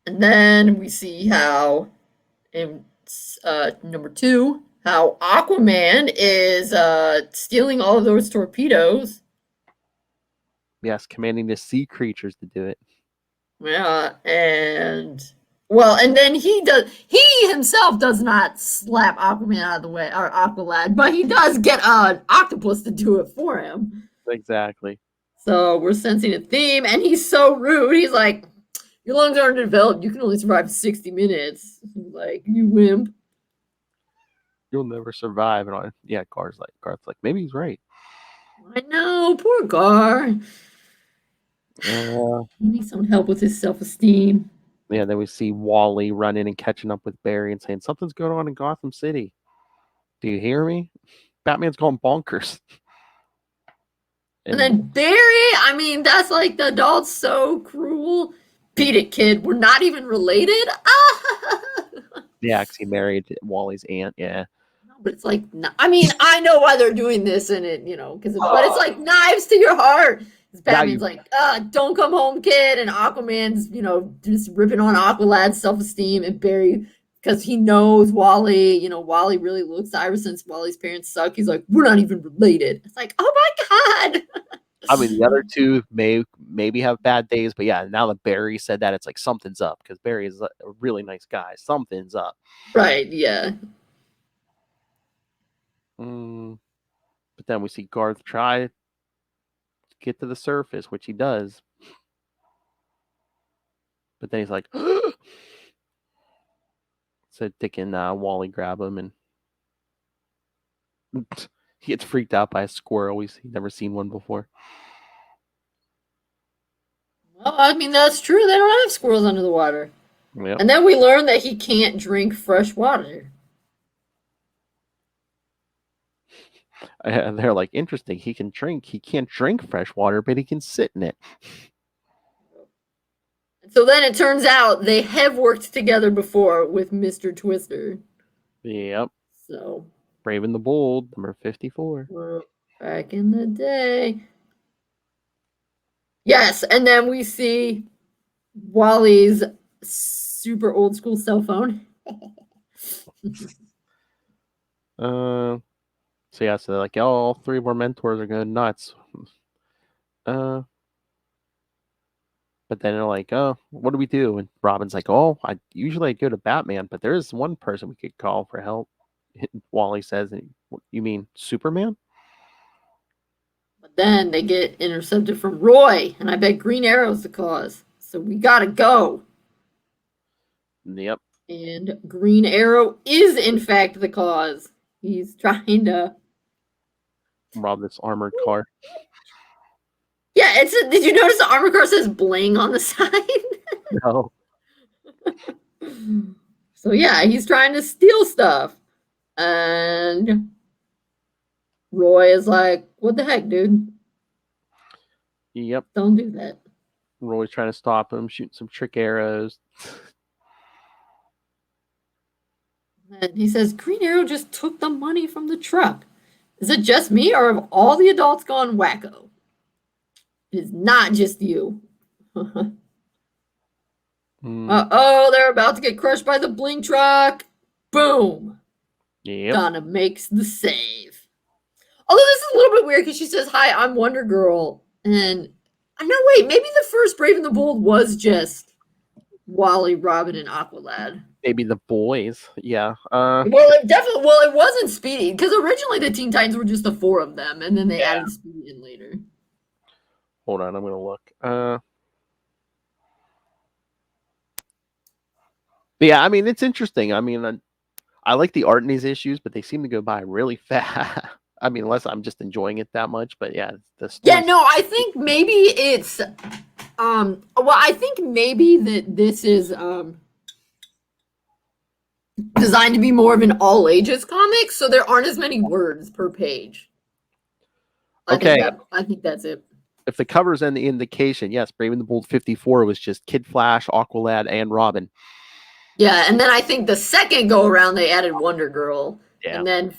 And then we see how, in number 2, how Aquaman is stealing all of those torpedoes. Yes, commanding the sea creatures to do it. Yeah, and then he himself does not slap Aquaman out of the way, or Aqualad, but he does get an octopus to do it for him. Exactly. So we're sensing a theme, and he's so rude. He's like, your lungs aren't developed. You can only survive 60 minutes. Like, you wimp. You'll never survive. And Garth's like, maybe he's right. I know, poor Gar. He needs some help with his self-esteem. Yeah, then we see Wally running and catching up with Barry and saying, something's going on in Gotham City. Do you hear me? Batman's going bonkers. And then Barry, I mean, that's like the adult's so cruel. Beat it, kid. We're not even related. Yeah, because he married Wally's aunt. Yeah. But it's like, I mean, I know why they're doing this, and it, but it's like knives to your heart. Batman's like, don't come home, kid. And Aquaman's, just ripping on Aqualad's self-esteem, and Barry, because he knows Wally, Wally really looks to Iris since Wally's parents suck. He's like, we're not even related. It's like, oh my God. I mean, the other two maybe have bad days, but yeah, now that Barry said that, it's like something's up because Barry is a really nice guy. Something's up. Right, yeah. But then we see Garth try to get to the surface, which he does. But then he's like, so Dick and Wally grab him, and He gets freaked out by a squirrel. He's never seen one before. Well, I mean, that's true. They don't have squirrels under the water. Yep. And then we learn that he can't drink fresh water. And they're like, interesting. He can't drink fresh water, but he can sit in it. So then it turns out they have worked together before with Mr. Twister. Yep. So Brave and the Bold, number 54. Well, back in the day. Yes, and then we see Wally's super old school cell phone. So they're like, oh, all three of our mentors are going nuts. But then they're like, oh, what do we do? And Robin's like, oh, I'd go to Batman, but there is one person we could call for help. Wally says, you mean Superman? But then they get intercepted from Roy, and I bet Green Arrow's the cause. So we gotta go. Yep. And Green Arrow is, in fact, the cause. He's trying to rob this armored car. Yeah, did you notice the armored car says bling on the side? No. So yeah, he's trying to steal stuff. And Roy is like, what the heck, dude? Yep. Don't do that. Roy's trying to stop him, shooting some trick arrows. And he says, Green Arrow just took the money from the truck. Is it just me, or have all the adults gone wacko? It is not just you. Uh-oh, they're about to get crushed by the bling truck. Boom. Yep. Donna makes the save. Although this is a little bit weird because she says, hi, I'm Wonder Girl. And, no, wait, maybe the first Brave and the Bold was just Wally, Robin, and Aqualad. Maybe the boys. Yeah. Well, it wasn't Speedy, because originally the Teen Titans were just the four of them, and then they added Speedy in later. Hold on, I'm going to look. But yeah, I mean, it's interesting. I mean, I like the art in these issues, but they seem to go by really fast. I mean, unless I'm just enjoying it that much. But yeah, the story. Yeah, no, I think maybe it's I think maybe that this is designed to be more of an all ages comic, so there aren't as many words per page. I think that's it. If the cover's any indication, yes, Brave and the Bold 54 was just Kid Flash, Aqualad, and Robin. Yeah, and then I think the second go around they added Wonder Girl. Yeah. And then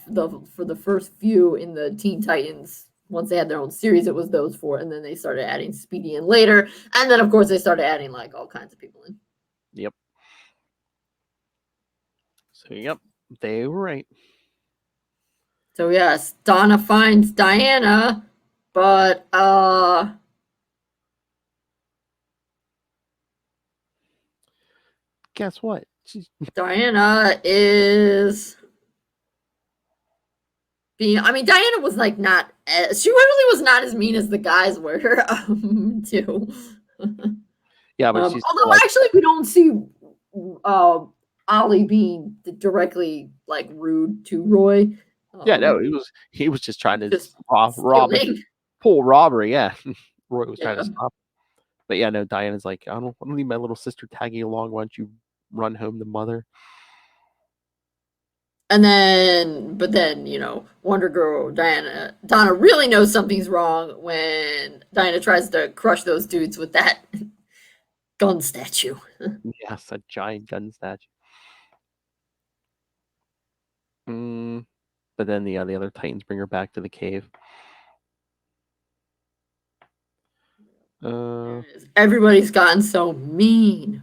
for the first few in the Teen Titans, once they had their own series, it was those four, and then they started adding Speedy in later, and then of course they started adding like all kinds of people in. Yep. So yep, they were right. So yes, Donna finds Diana, but guess what? Diana is being. I mean, Diana was like not. She really was not as mean as the guys were. Too. Yeah, but she's although actually we don't see Ollie being directly like rude to Roy. Yeah, no, he was just trying to pull robbery. Yeah, Roy was trying to stop. But yeah, no, Diana's like, I don't need my little sister tagging along. Why don't you run home to mother? And then, Wonder Girl, Donna really knows something's wrong when Diana tries to crush those dudes with that gun statue. Yes, a giant gun statue. But then the other Titans bring her back to the cave. Everybody's gotten so mean.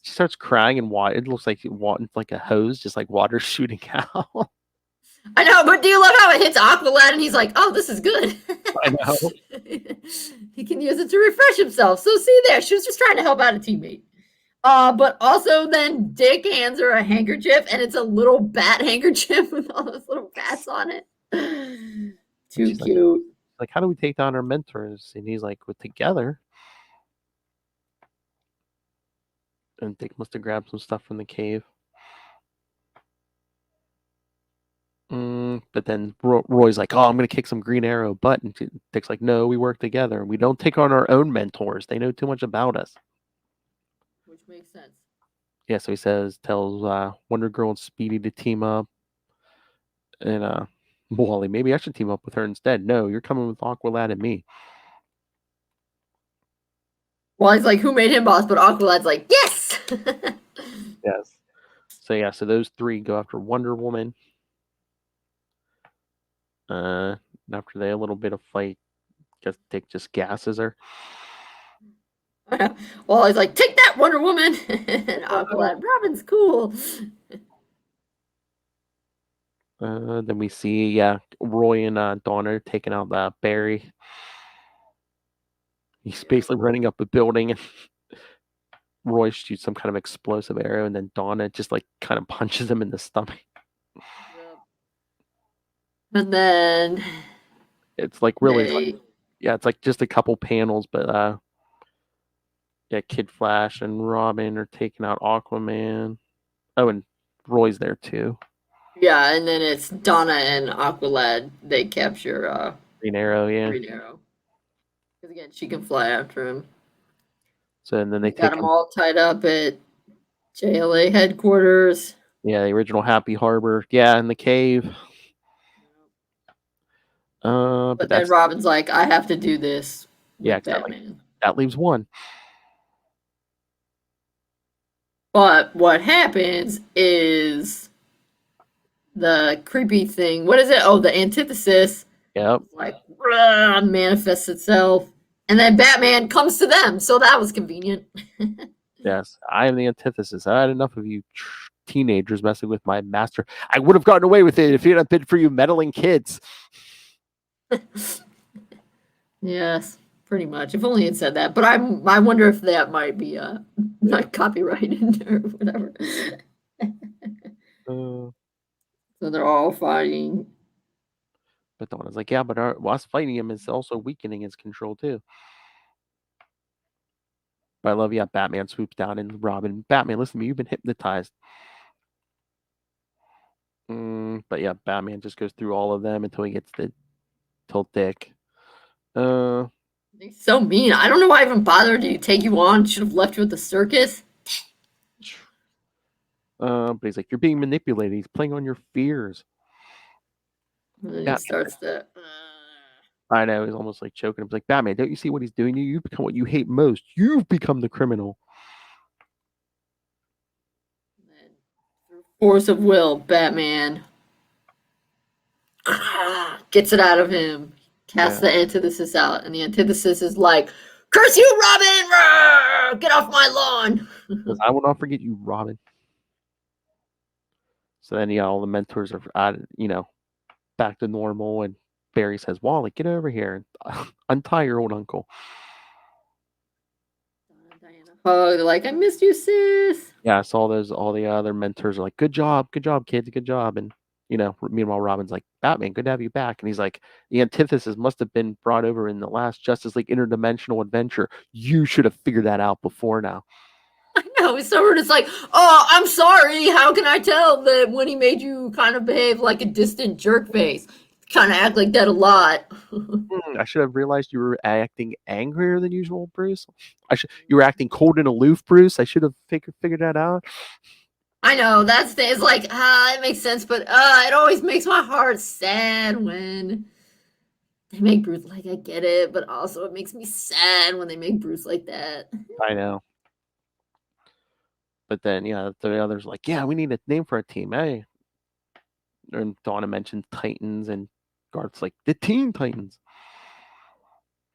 She starts crying and water. It looks like a hose, just like water shooting out. I know, but do you love how it hits Aqualad and he's like, "Oh, this is good." I know. He can use it to refresh himself. So see there, she was just trying to help out a teammate. But also then Dick hands her a handkerchief, and it's a little bat handkerchief with all those little bats on it. Too cute. Like, how do we take down our mentors? And he's like, "We're together." And Dick must have grabbed some stuff from the cave. But then Roy's like, "Oh, I'm gonna kick some Green Arrow butt," and Dick's like, "No, we work together, and we don't take on our own mentors. They know too much about us." Which makes sense. Yeah, so he tells Wonder Girl and Speedy to team up, and Wally, maybe I should team up with her instead. No, you're coming with Aqualad and me. Well, he's like, who made him boss? But Aqualad's like, yes! Yes. So those three go after Wonder Woman. After they a little bit of fight, guess Dick just gasses her. Well, he's like, take that, Wonder Woman! And Aqualad, Robin's cool. Then we see, Roy and Donner taking out Barry. He's basically running up a building, and Roy shoots some kind of explosive arrow, and then Donna just like kind of punches him in the stomach. And then It's like really, it's like just a couple panels, but Kid Flash and Robin are taking out Aquaman. Oh, and Roy's there too. Yeah, and then it's Donna and Aqualad. They capture Green Arrow, yeah. Green Arrow. Because again, she can fly after him. So and then they got them all tied up at JLA headquarters. Yeah, the original Happy Harbor. Yeah, in the cave. But then Robin's like, I have to do this. Yeah, exactly. Batman. That leaves one. But what happens is the creepy thing. What is it? Oh, the antithesis. Yep. Like manifests itself. And then Batman comes to them. So that was convenient. Yes, I am the antithesis. I had enough of you teenagers messing with my master. I would have gotten away with it if it had been for you meddling kids. Yes, pretty much. If only it said that. But I wonder if that might be not copyrighted or whatever. So they're all fighting. But Donna's like, yeah, but us fighting him is also weakening his control too. But I love, Batman swoops down and Robin, Batman, listen to me, you've been hypnotized. But yeah, Batman just goes through all of them until he gets till Dick. He's so mean. I don't know why I even bothered to take you on. Should have left you at the circus. But he's like, you're being manipulated. He's playing on your fears. And then he starts to. I know, he's almost like choking him. He's like, Batman, don't you see what he's doing to you? You've become what you hate most. You've become the criminal. Through force of will, Batman gets it out of him. Casts the antithesis out, and the antithesis is like, curse you, Robin! Get off my lawn! I will not forget you, Robin. So then, all the mentors are, back to normal, and Barry says, Wally, get over here and untie your old uncle. Oh, they're like, I missed you, sis. Yeah, I saw all the other mentors are like, good job, kids, good job. And, meanwhile, Robin's like, Batman, good to have you back. And he's like, the antithesis must have been brought over in the last Justice League interdimensional adventure. You should have figured that out before now. I know, it's so rude. It's like, oh, I'm sorry. How can I tell that when he made you kind of behave like a distant jerk face? Kind of act like that a lot. I should have realized you were acting angrier than usual, Bruce. You were acting cold and aloof, Bruce. I should have figured that out. I know, it's like, it makes sense, but it always makes my heart sad when they make Bruce like, I get it, but also it makes me sad when they make Bruce like that. I know. But then, the others like, yeah, we need a name for our team. Hey. And Donna mentioned Titans, and Garth's like, the Teen Titans.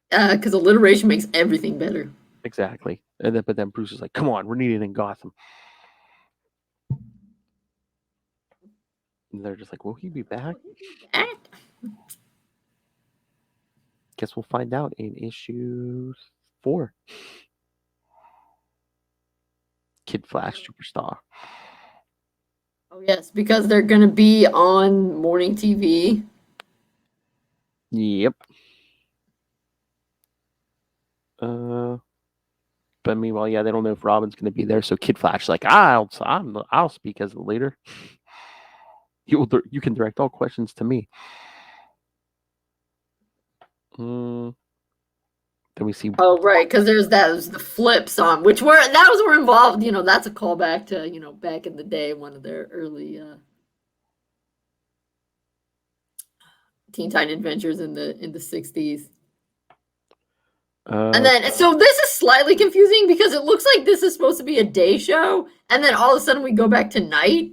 Because alliteration makes everything better. Exactly. But then Bruce is like, come on, we're needed in Gotham. And they're just like, will he be back? Guess we'll find out in issue 4. Kid Flash Superstar. Oh, yes, because they're going to be on morning TV. Yep. But meanwhile, they don't know if Robin's going to be there. So Kid Flash is like, I'll speak as the leader. You can direct all questions to me. Then we see. Oh, right, because there's the flip song, which were involved. That's a callback to back in the day, one of their early Teen Titan Adventures in the '60s. And then, so this is slightly confusing because it looks like this is supposed to be a day show, and then all of a sudden we go back to night.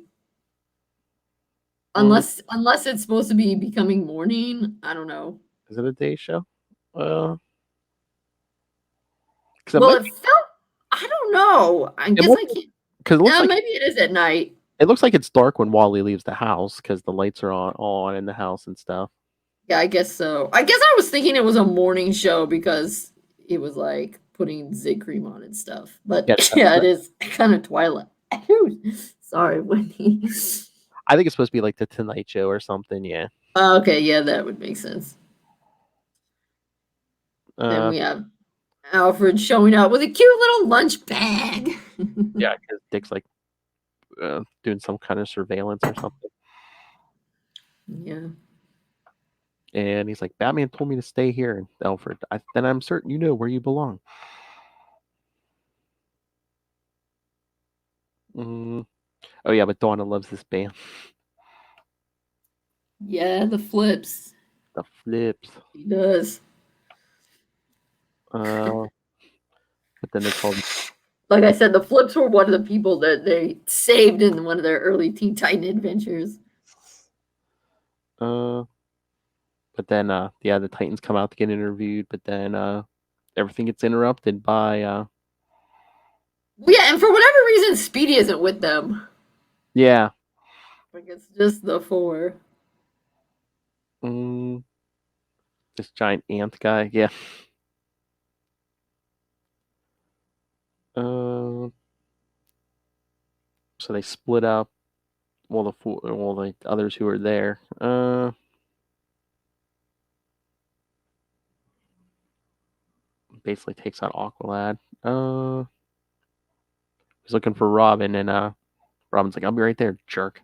Unless it's supposed to be becoming morning. I don't know. Is it a day show? Well, it felt. I don't know. I guess I can't. Because maybe it is at night. It looks like it's dark when Wally leaves the house because the lights are on in the house and stuff. Yeah, I guess so. I guess I was thinking it was a morning show because it was like putting Zig cream on and stuff. But yeah, it is kind of twilight. Sorry, Wendy. I think it's supposed to be like the Tonight Show or something. Yeah. Okay, yeah, that would make sense. Then we have Alfred showing up with a cute little lunch bag. Yeah, because Dick's like doing some kind of surveillance or something. Yeah. And he's like, Batman told me to stay here. And Alfred, then I'm certain you know where you belong. Oh, yeah, but Donna loves this band. Yeah, the flips. The flips. He does. But then they called. Like I said, the flips were one of the people that they saved in one of their early Teen Titan adventures. But then, the Titans come out to get interviewed, but then everything gets interrupted by. Yeah, and for whatever reason, Speedy isn't with them. Yeah. Like it's just the four. This giant ant guy, yeah. So they split up. Well, the others who were there. Basically takes out Aqualad. He's looking for Robin, and Robin's like, "I'll be right there, jerk."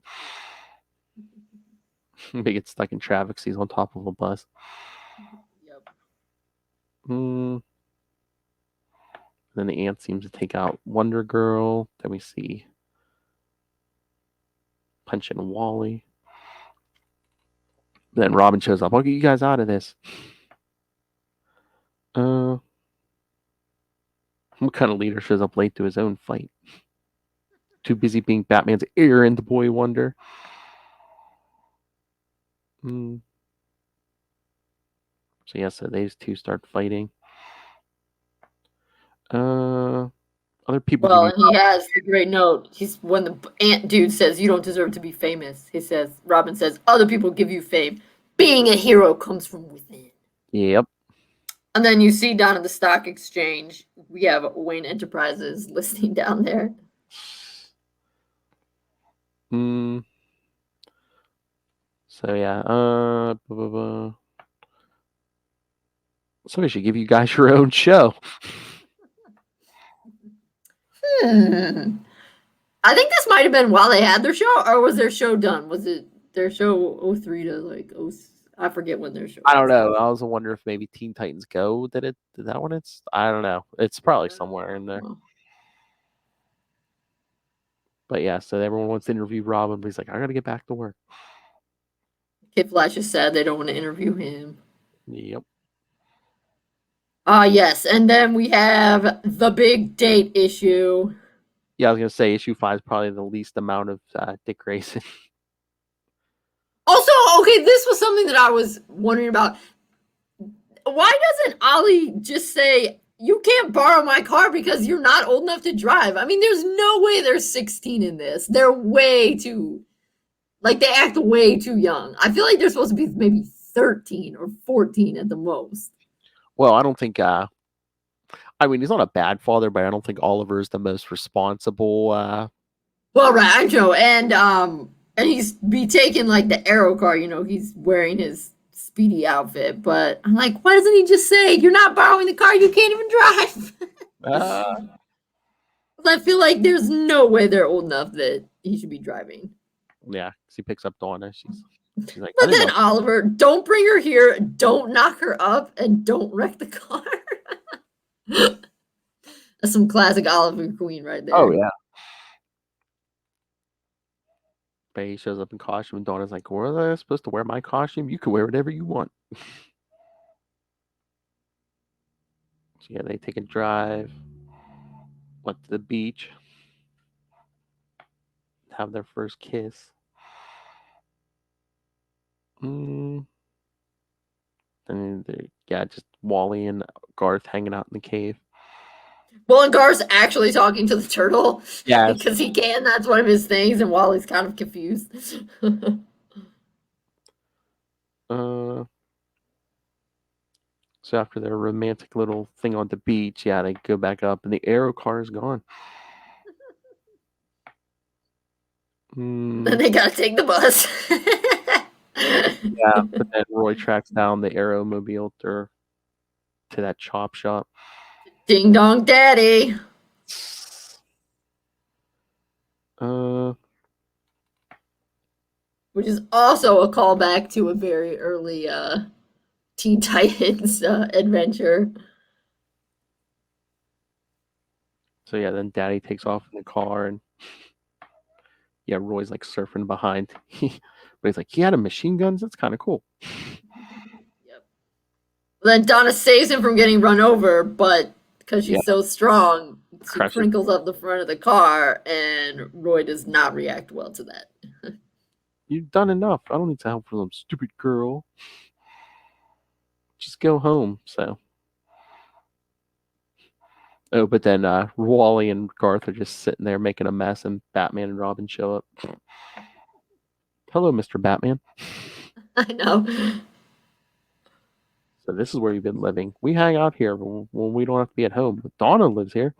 He gets stuck in traffic. So he's on top of a bus. Yep. Then the ant seems to take out Wonder Girl. Then we see Punch and Wally. Then Robin shows up. I'll get you guys out of this. What kind of leader shows up late to his own fight? Too busy being Batman's errand boy wonder. So so these two start fighting. Other people. Well, and he has the great note. When the ant dude says, "You don't deserve to be famous," Robin says, "Other people give you fame. Being a hero comes from within." Yep. And then you see down at the stock exchange, we have Wayne Enterprises listing down there. So yeah, so I should give you guys your own show. I think this might have been while they had their show, or was their show done? Was it their show 03 to like I forget when their show. I don't know. I also wonder if maybe Teen Titans Go did that one. I don't know. It's probably somewhere in there. But yeah, so everyone wants to interview Robin, but he's like, I gotta get back to work. Kid Flash is sad they don't want to interview him. Yep. Yes, and then we have the big date issue. Yeah, I was gonna say issue 5 is probably the least amount of Dick Grayson. Also, okay, this was something that I was wondering about. Why doesn't Ollie just say, "You can't borrow my car because you're not old enough to drive"? I mean, there's no way they're 16 in this. They're way too, they act way too young. I feel like they're supposed to be maybe 13 or 14 at the most. Well, I don't think, I mean, he's not a bad father, but I don't think Oliver is the most responsible. Well, right, I know, and he's be taking the Arrow car, he's wearing his Speedy outfit, but I'm like, why doesn't he just say, "You're not borrowing the car, you can't even drive"? I feel like there's no way they're old enough that he should be driving. Yeah, 'cause he picks up Donna. She's like, But then Oliver, don't bring her here, don't knock her up, and don't wreck the car. That's some classic Oliver Queen right there. oh, yeah. But he shows up in costume, and Donna's like, was I supposed to wear my costume? You can wear whatever you want. So, yeah, they take a drive, went to the beach, have their first kiss. And just Wally and Garth hanging out in the cave. Well, and Garth's actually talking to the turtle. Yeah. Because he can. That's one of his things, and Wally's kind of confused. So after their romantic little thing on the beach, yeah, they go back up, and the arrow car is gone. Then they gotta take the bus. Yeah, but then Roy tracks down the Aeromobile to that chop shop. Ding dong daddy. Which is also a callback to a very early Teen Titans adventure. So yeah, then Daddy takes off in the car, and yeah, Roy's like surfing behind. But he's like, he had a machine guns? That's kind of cool. Yep. Then Donna saves him from getting run over, but because she's so strong, she crinkles up the front of the car, and Roy does not react well to that. You've done enough. I don't need to help for some stupid girl. Just go home. So. Oh, but then Wally and Garth are just sitting there making a mess, and Batman and Robin show up. Hello, Mr. Batman. I know. So this is where you've been living. We hang out here when we don't have to be at home. But Donna lives here.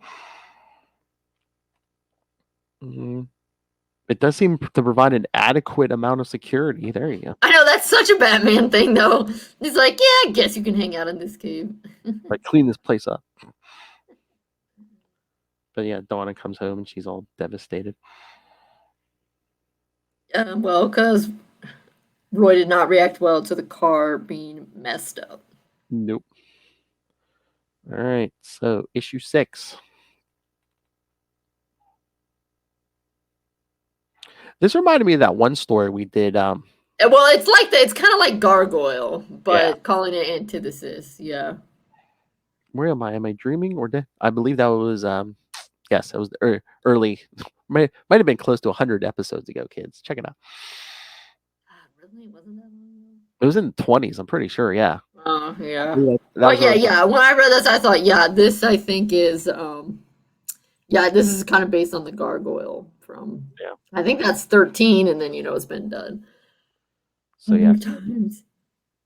It does seem to provide an adequate amount of security. There you go. I know, that's such a Batman thing, though. He's like, yeah, I guess you can hang out in this cave. Like, clean this place up. But yeah, Donna comes home and she's all devastated. Well, because Roy did not react well to the car being messed up. Nope. All right, so issue 6. This reminded me of that one story we did. Well, it's like that. It's kind of like Gargoyle, but calling it Antithesis. Yeah. Where am I? Am I dreaming or dead? I believe that was yes, it was early. Might have been close to 100 episodes ago, kids. Check it out. Really? Wasn't that long? It was in the 20s, I'm pretty sure, yeah. Oh, yeah. Yeah. When I read this, I thought, this I think is this is kind of based on the Gargoyle from I think that's 13, and then it's been done. So yeah. Times.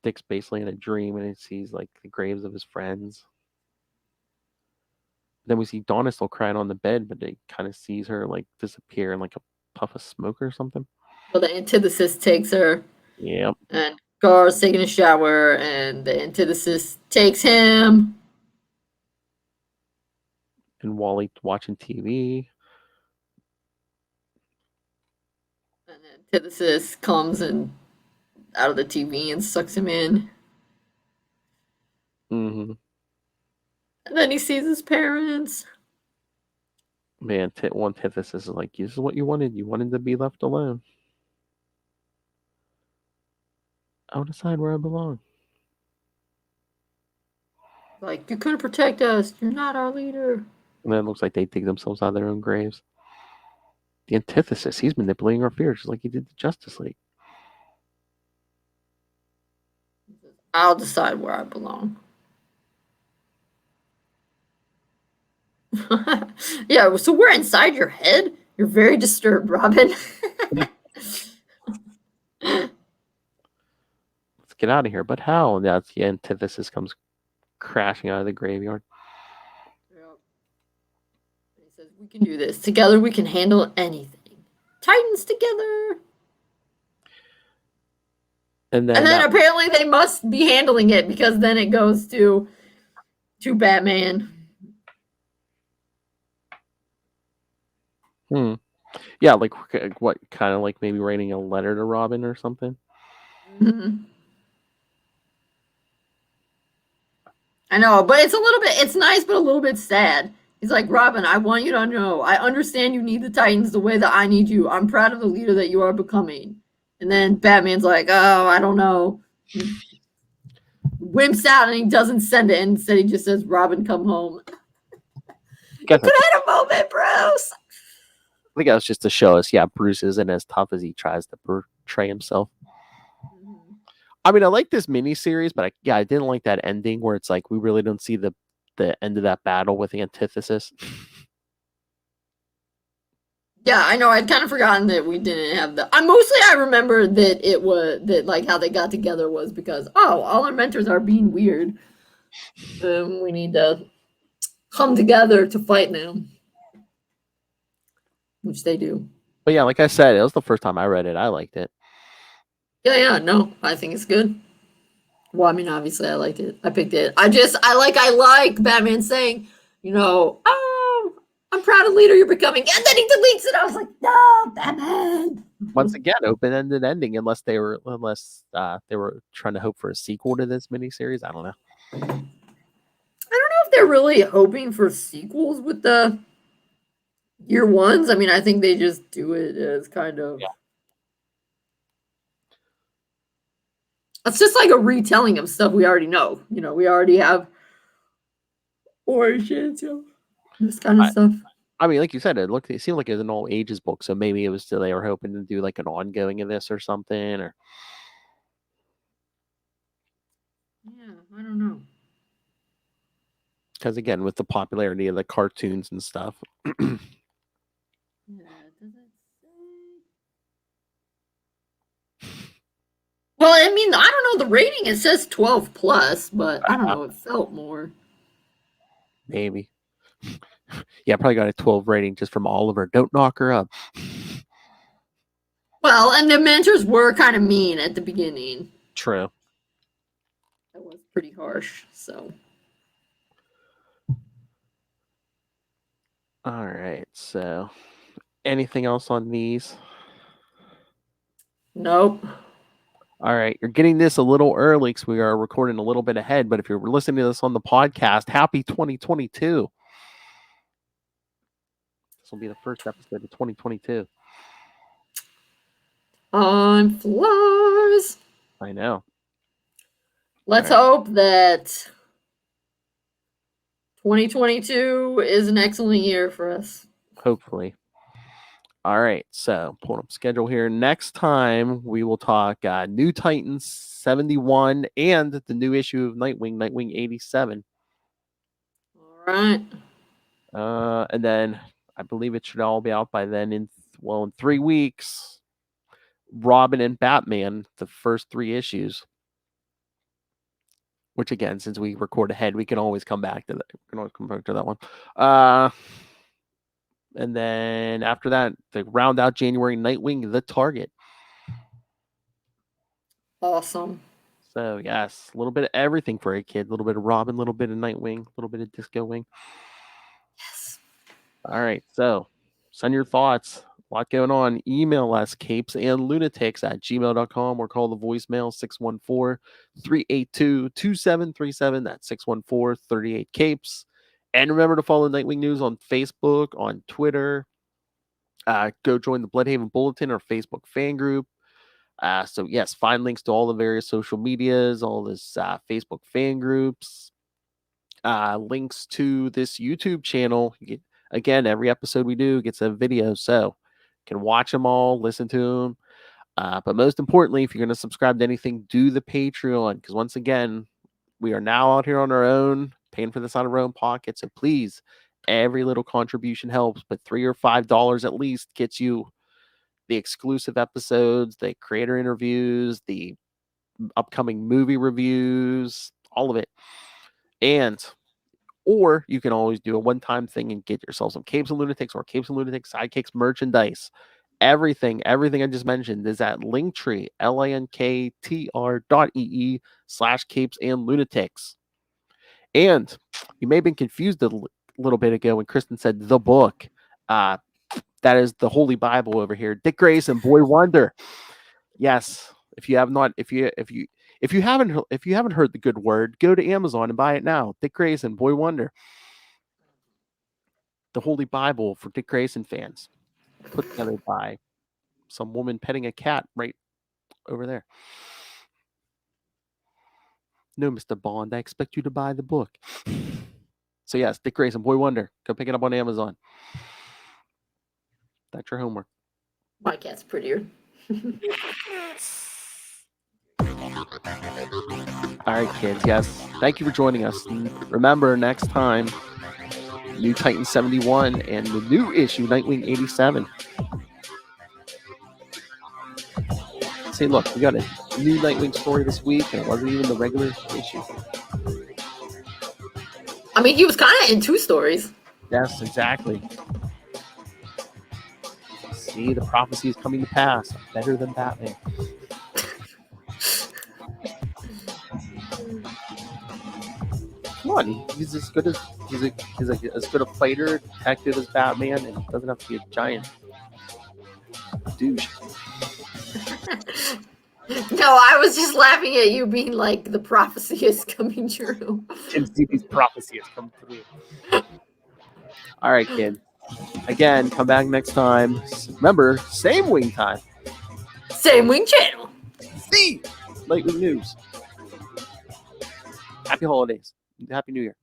Dick's basically in a dream, and he sees like the graves of his friends. Then we see Donna still crying on the bed, but they kind of sees her like disappear in like a puff of smoke or something. Well, the Antithesis takes her. Yeah. And Gar's taking a shower, and the Antithesis takes him. And Wally watching TV. And the Antithesis comes and out of the TV and sucks him in. Mm-hmm. And then he sees his parents. Man, one antithesis is like, this is what you wanted. You wanted to be left alone. I'll decide where I belong. Like, you couldn't protect us. You're not our leader. And then it looks like they dig themselves out of their own graves. The antithesis, he's manipulating our fears just like he did the Justice League. I'll decide where I belong. Yeah, so we're inside your head? You're very disturbed, Robin. Let's get out of here. But how? And that's the antithesis comes crashing out of the graveyard. Yep. He says, we can do this. Together we can handle anything. Titans together. And then apparently they must be handling it, because then it goes to Batman. Yeah, like what kind of like maybe writing a letter to Robin or something. Mhm. I know, but it's nice, but a little bit sad. He's like, Robin, I want you to know, I understand you need the Titans the way that I need you. I'm proud of the leader that you are becoming. And then Batman's like, oh, I don't know. He wimps out and he doesn't send it. And instead he just says, Robin, come home. You Guess could have had a moment, Bruce. I think that was just to show us, yeah, Bruce isn't as tough as he tries to portray himself. I mean, I like this miniseries, but I didn't like that ending where it's like we really don't see the end of that battle with the antithesis. Yeah, I know. I'd kind of forgotten that we didn't have the. I remember that it was that like how they got together was because all our mentors are being weird. We need to come together to fight them, which they do. But yeah, like I said, it was the first time I read it. I liked it. Yeah, no, I think it's good. Well, I mean, obviously, I liked it. I picked it. I like Batman saying, oh, I'm proud of the leader you're becoming, and then he deletes it. I was like, no, Batman. Once again, open-ended ending, unless they were trying to hope for a sequel to this miniseries. I don't know. I don't know if they're really hoping for sequels with the year ones. I mean, I think they just do it as kind of. Yeah. It's just like a retelling of stuff we already know. We already have origins, this kind of stuff. I mean, like you said, it seemed like it was an all ages book, so maybe it was still they were hoping to do like an ongoing of this or something, or yeah, I don't know. Because again, with the popularity of the cartoons and stuff. Yeah, does it say? Well, I mean, I don't know the rating. It says 12 plus, but I don't know. It felt more. Maybe. Yeah, probably got a 12 rating just from Oliver. Don't knock her up. Well, and the mentors were kind of mean at the beginning. True. That was pretty harsh. So. All right. So, anything else on these? Nope. All right. You're getting this a little early because we are recording a little bit ahead. But if you're listening to this on the podcast, happy 2022. This will be the first episode of 2022. On floors. I know. Let's hope that 2022 is an excellent year for us. Hopefully. All right. So, pulling up schedule here. Next time, we will talk New Titans 71 and the new issue of Nightwing 87. All right. And then I believe it should all be out by then in 3 weeks. Robin and Batman, the first 3 issues. Which again, since we record ahead, we can always come back to that. We can always come back to that one. And then after that, the round out January, Nightwing, The Target. Awesome. So yes, a little bit of everything for a kid. A little bit of Robin, a little bit of Nightwing, a little bit of Disco Wing. Yes. All right, so send your thoughts. A lot going on. Email us, capesandlunatics@gmail.com, or call the voicemail 614-382-2737. That's 614-38-CAPES. And remember to follow Nightwing News on Facebook, on Twitter. Go join the Bloodhaven Bulletin, our Facebook fan group. So yes, find links to all the various social medias, all this Facebook fan groups, links to this YouTube channel. Again, every episode we do gets a video, so you can watch them all, listen to them. But most importantly, if you're going to subscribe to anything, do the Patreon, because once again, we are now out here on our own, paying for this out of our own pocket. So please, every little contribution helps, but $3 or $5 at least gets you the exclusive episodes, the creator interviews, the upcoming movie reviews, all of it. Or you can always do a one-time thing and get yourself some Capes and Lunatics or Capes and Lunatics Sidekicks merchandise. Everything I just mentioned is at Linktree, linktr.ee/Capes and Lunatics. And you may have been confused a little bit ago when Kristen said the book. That is the Holy Bible over here. Dick Grayson, Boy Wonder. Yes. If you haven't heard the good word, go to Amazon and buy it now. Dick Grayson, Boy Wonder. The Holy Bible for Dick Grayson fans. Put together by some woman petting a cat right over there. No, Mr. Bond, I expect you to buy the book. So yes, Dick Grayson, Boy Wonder. Go pick it up on Amazon. That's your homework. My cat's prettier. All right, kids. Yes. Thank you for joining us. And remember, next time, New Titan 71 and the new issue, Nightwing 87. Say, look, we got a new Nightwing story this week, and it wasn't even the regular issue. I mean, he was kind of in 2 stories. Yes, exactly. See, the prophecy is coming to pass. Better than Batman. Come on, he's as good as he's as good a fighter, detective as Batman, and doesn't have to be a giant douche. No, I was just laughing at you being like, the prophecy is coming true. Jim Stevie's prophecy has come true. All right, kid. Again, come back next time. Remember, same wing time. Same wing channel. See Nightwing News. Happy holidays. Happy New Year.